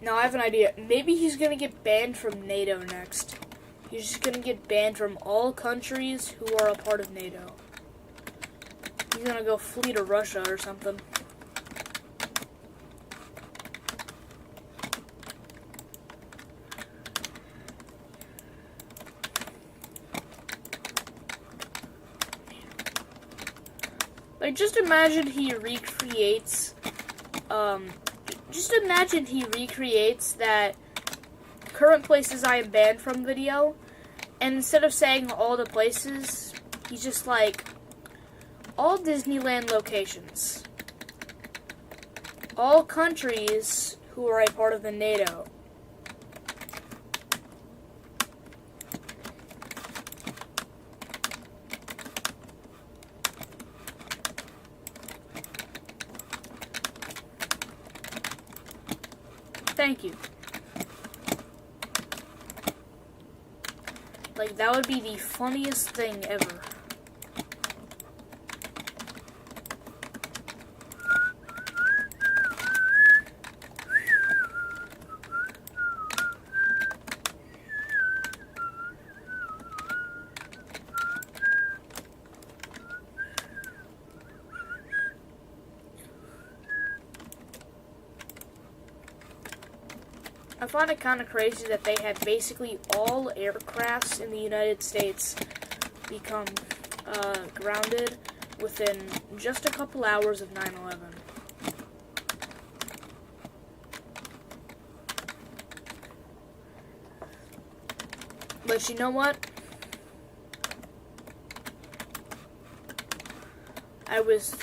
No, I have an idea. Maybe he's going to get banned from NATO next. He's just going to get banned from all countries who are a part of NATO. He's going to go flee to Russia or something. Like, just imagine he recreates that current places I am banned from video, and instead of saying all the places, he's just like, all Disneyland locations, all countries who are a part of the NATO. Thank you. Like, that would be the funniest thing ever. I find it kind of crazy that they had basically all aircrafts in the United States become grounded within just a couple hours of 9/11. But you know what? I was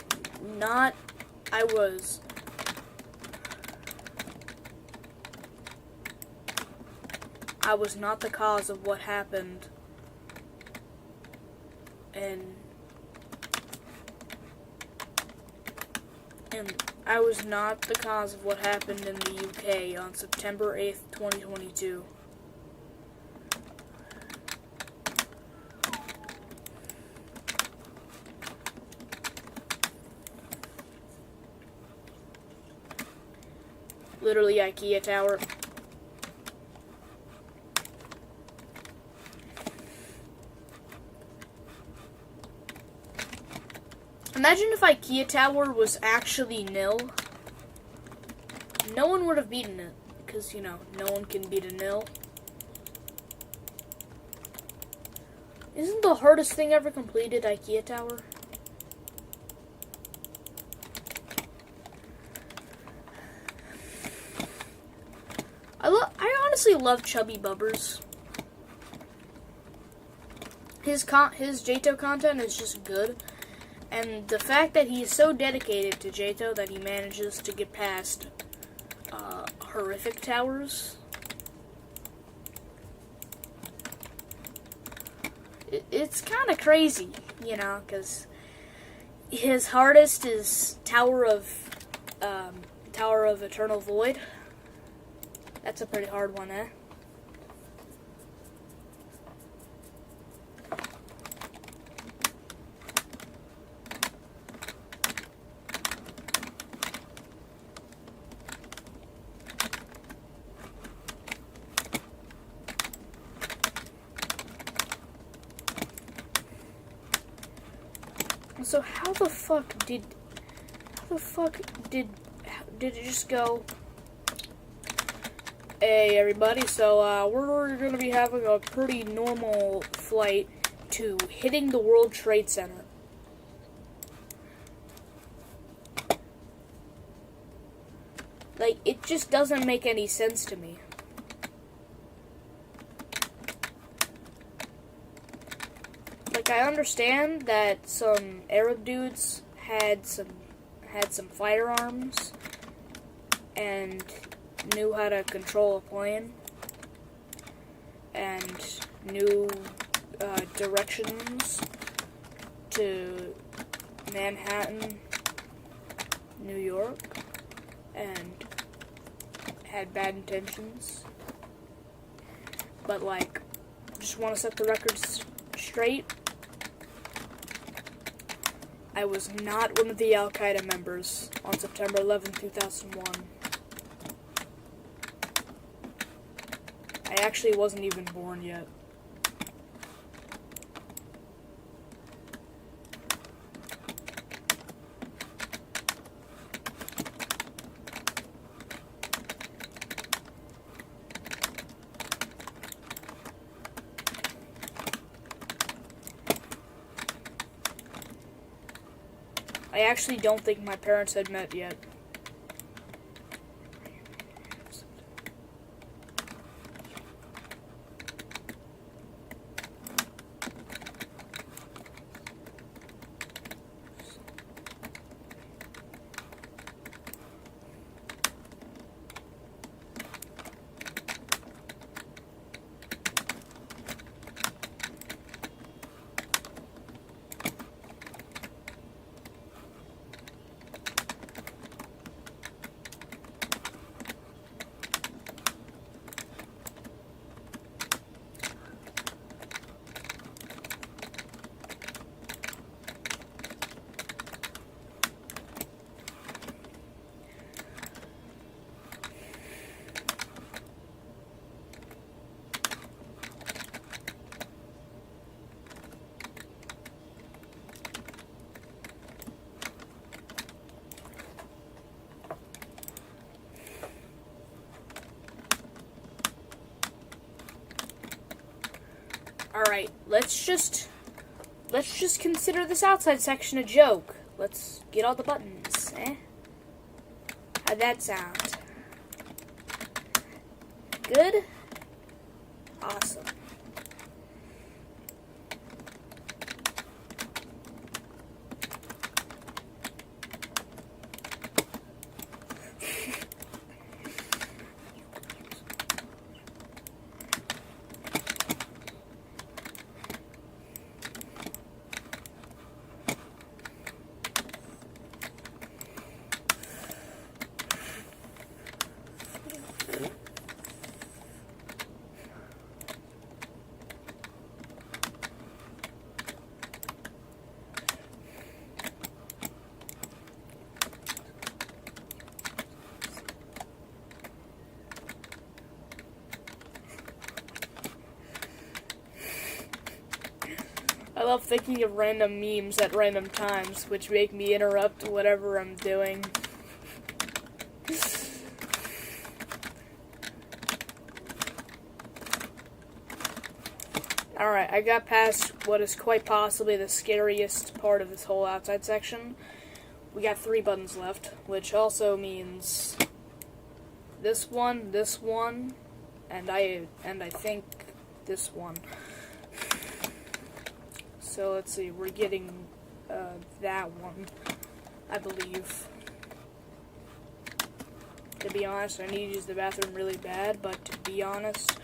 not the cause of what happened, and I was not the cause of what happened in the UK on September 8th, 2022. Literally, IKEA Tower. Imagine if IKEA Tower was actually nil. No one would have beaten it, because, you know, no one can beat a nil. Isn't the hardest thing ever completed IKEA Tower? honestly love Chubby Bubbers. His JTO content is just good, and the fact that he is so dedicated to JTO that he manages to get past horrific towers. It's kind of crazy, you know, because his hardest is Tower of Eternal Void. That's a pretty hard one, eh? So how the fuck did it just go? Hey everybody, so we're gonna be having a pretty normal flight to hitting the World Trade Center. Like, it just doesn't make any sense to me. Like, I understand that some Arab dudes had some firearms and knew how to control a plane and knew directions to Manhattan, New York, and had bad intentions. But, like, just want to set the records straight. I was not one of the Al-Qaeda members on September 11, 2001. I actually wasn't even born yet. I actually don't think my parents had met yet. Alright, let's just consider this outside section a joke. Let's get all the buttons, eh? How'd that sound? Good? Awesome. I love thinking of random memes at random times, which make me interrupt whatever I'm doing. Alright, I got past what is quite possibly the scariest part of this whole outside section. We got 3 buttons left, which also means this one, and I think this one. So let's see, we're getting that one, I believe. To be honest, I need to use the bathroom really bad, but to be honest,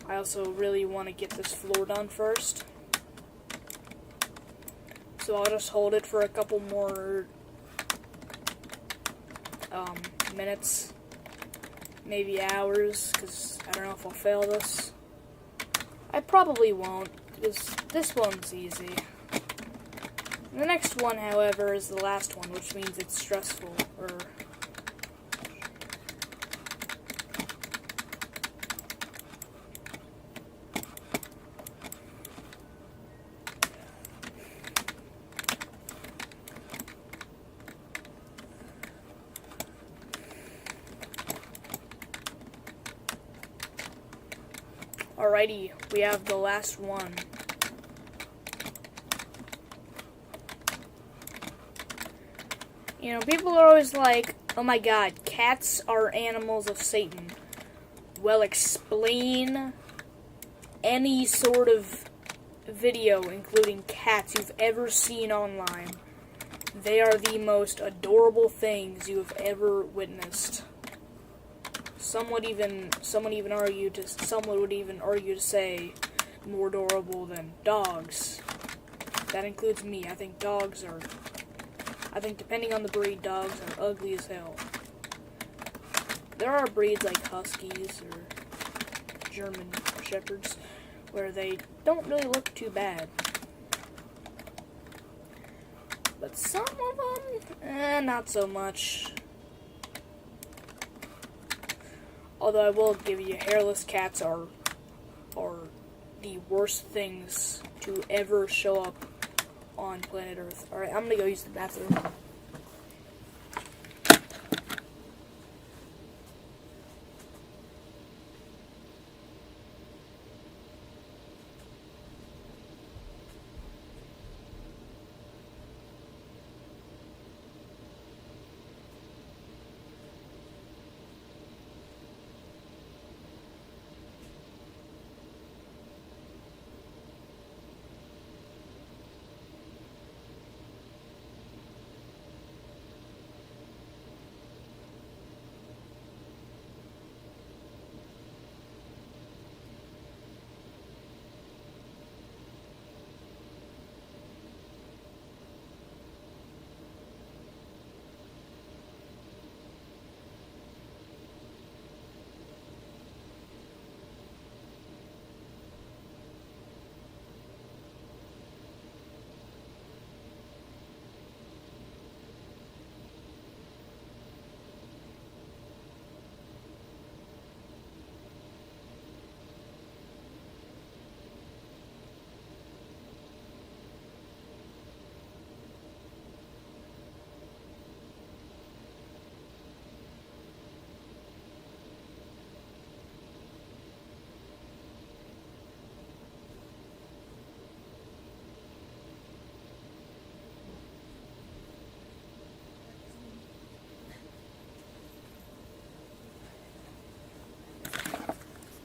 I also really want to get this floor done first. So I'll just hold it for a couple more minutes, maybe hours, because I don't know if I'll fail this. I probably won't, because this one's easy. The next one, however, is the last one, which means it's stressful, or... Alrighty, we have the last one. You know, people are always like, oh my god, cats are animals of Satan. Well, explain any sort of video, including cats, you've ever seen online. They are the most adorable things you have ever witnessed. Some would even argue to say more adorable than dogs. That includes me. I think depending on the breed, dogs are ugly as hell. There are breeds like Huskies or German Shepherds where they don't really look too bad. But some of them, not so much. Although I will give you, hairless cats are the worst things to ever show up on planet Earth. Alright, I'm gonna go use the bathroom.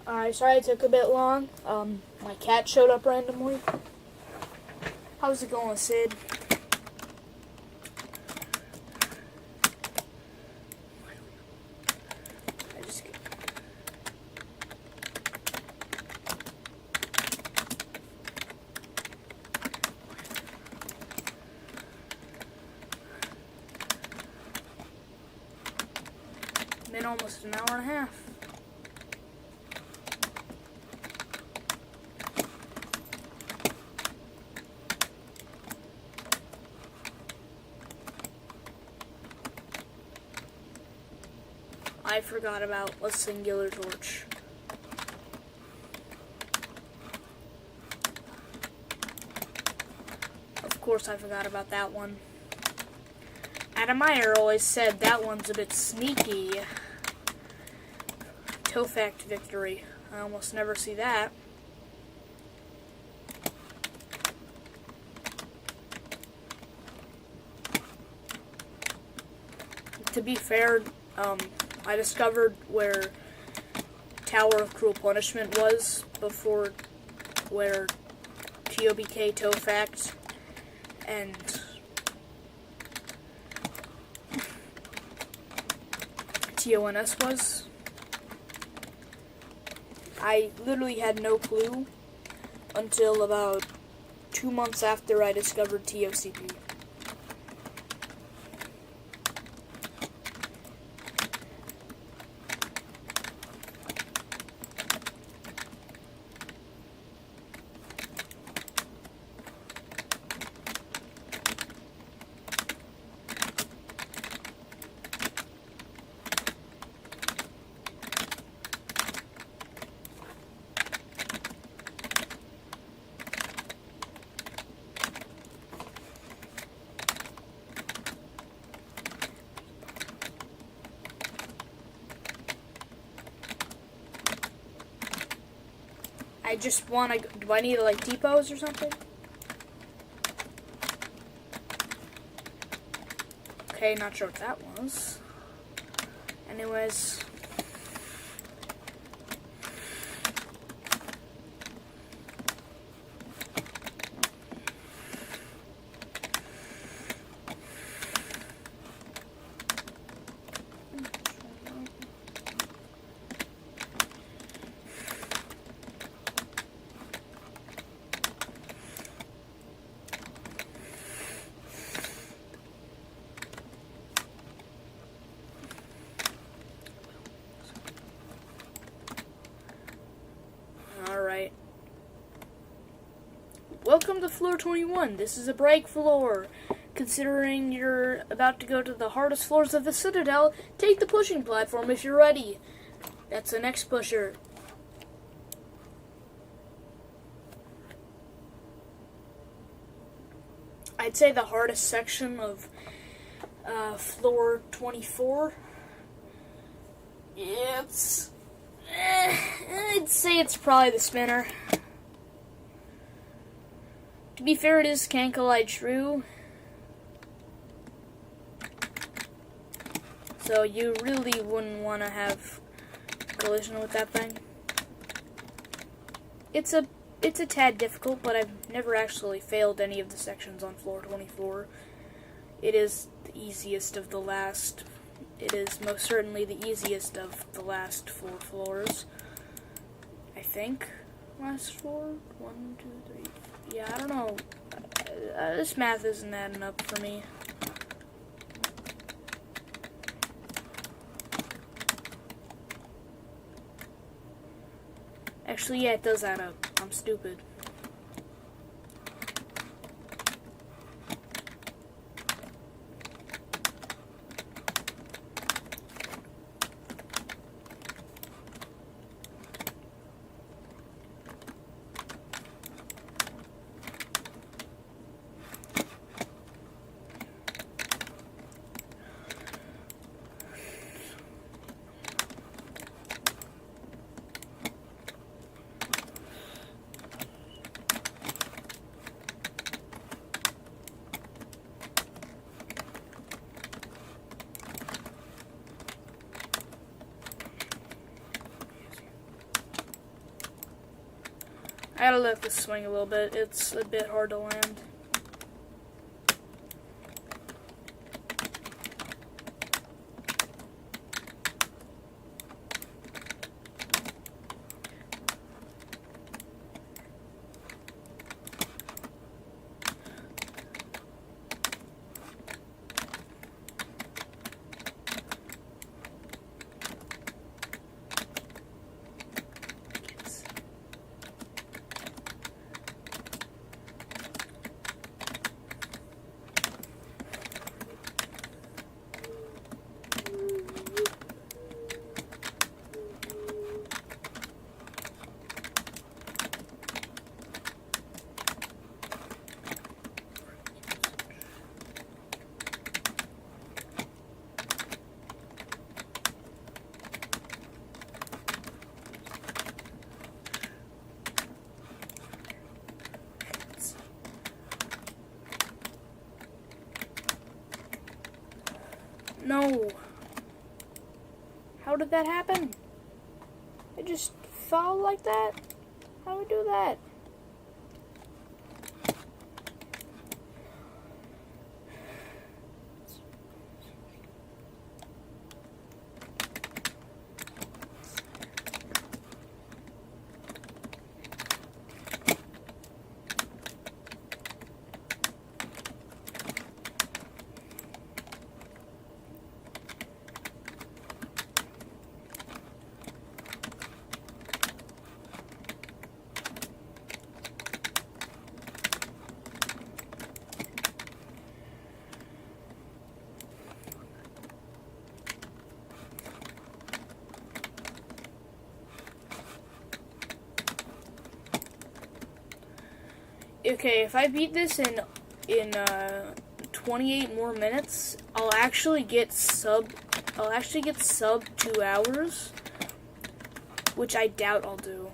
Alright, sorry it took a bit long. My cat showed up randomly. How's it going, Sid? Been almost an hour and a half. I forgot about a singular torch. Of course I forgot about that one. Adam Meyer always said that one's a bit sneaky. Tofact victory. I almost never see that. To be fair, I discovered where Tower of Cruel Punishment was before, where TOBK, TOFACT, and TONS was. I literally had no clue until about 2 months after I discovered TOCP. I just want to. Do I need to like T-pose or something? Okay, not sure what that was. Anyways. Alright. Welcome to floor 21. This is a break floor. Considering you're about to go to the hardest floors of the Citadel, take the pushing platform if you're ready. That's the next pusher. I'd say the hardest section of floor 24. I'd say it's probably the spinner. To be fair, it is Can Collide True. So you really wouldn't want to have collision with that thing. It's a tad difficult, but I've never actually failed any of the sections on floor 24. It is the easiest of the last. It is most certainly the easiest of the last 4 floors. I think. Last 4? 1, 2, 3. Yeah, I don't know. This math isn't adding up for me. Actually, yeah, it does add up. I'm stupid. I gotta let this swing a little bit. It's a bit hard to land. No. How did that happen? I just fall like that? How do we do that? Okay, if I beat this in 28 more minutes, I'll actually get sub 2 hours, which I doubt I'll do.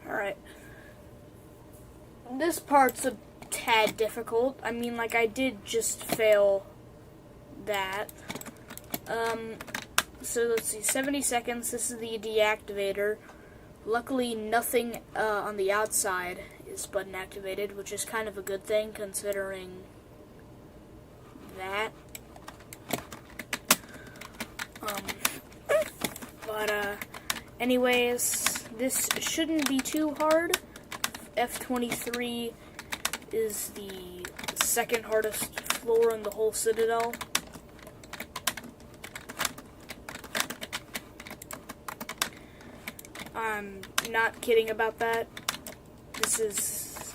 Alright. This part's a tad difficult. I mean, like, I did just fail that. So let's see, 70 seconds. This is the deactivator. Luckily, nothing on the outside is button activated, which is kind of a good thing considering that. Anyways, this shouldn't be too hard. F23 is the second hardest floor in the whole Citadel. I'm not kidding about that. This is,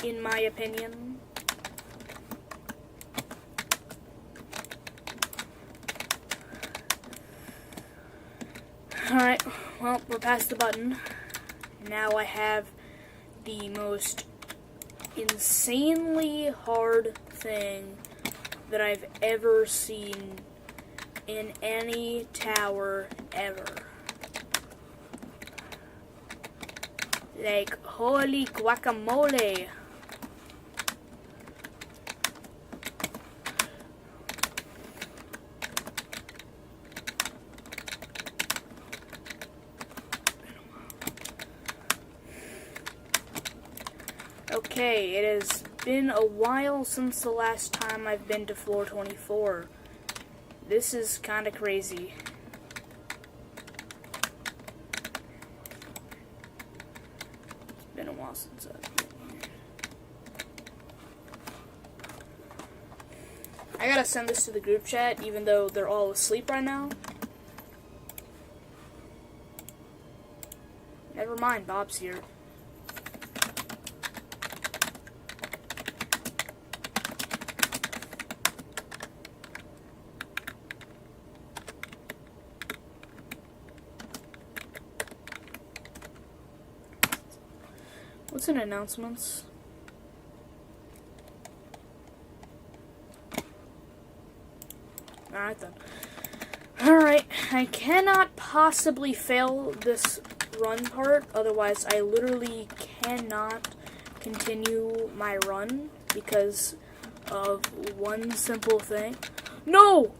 in my opinion. Alright, well, we're past the button. Now I have the most insanely hard thing that I've ever seen in any tower ever. Like, holy guacamole. Okay, it has been a while since the last time I've been to floor 24. This is kind of crazy. It's been a while since I've been here. I gotta send this to the group chat, even though they're all asleep right now. Never mind, Bob's here. What's in announcements? Alright then. Alright, I cannot possibly fail this run part, otherwise I literally cannot continue my run because of one simple thing. No!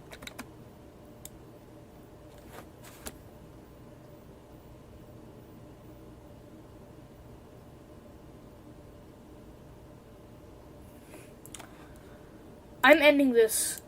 I'm ending this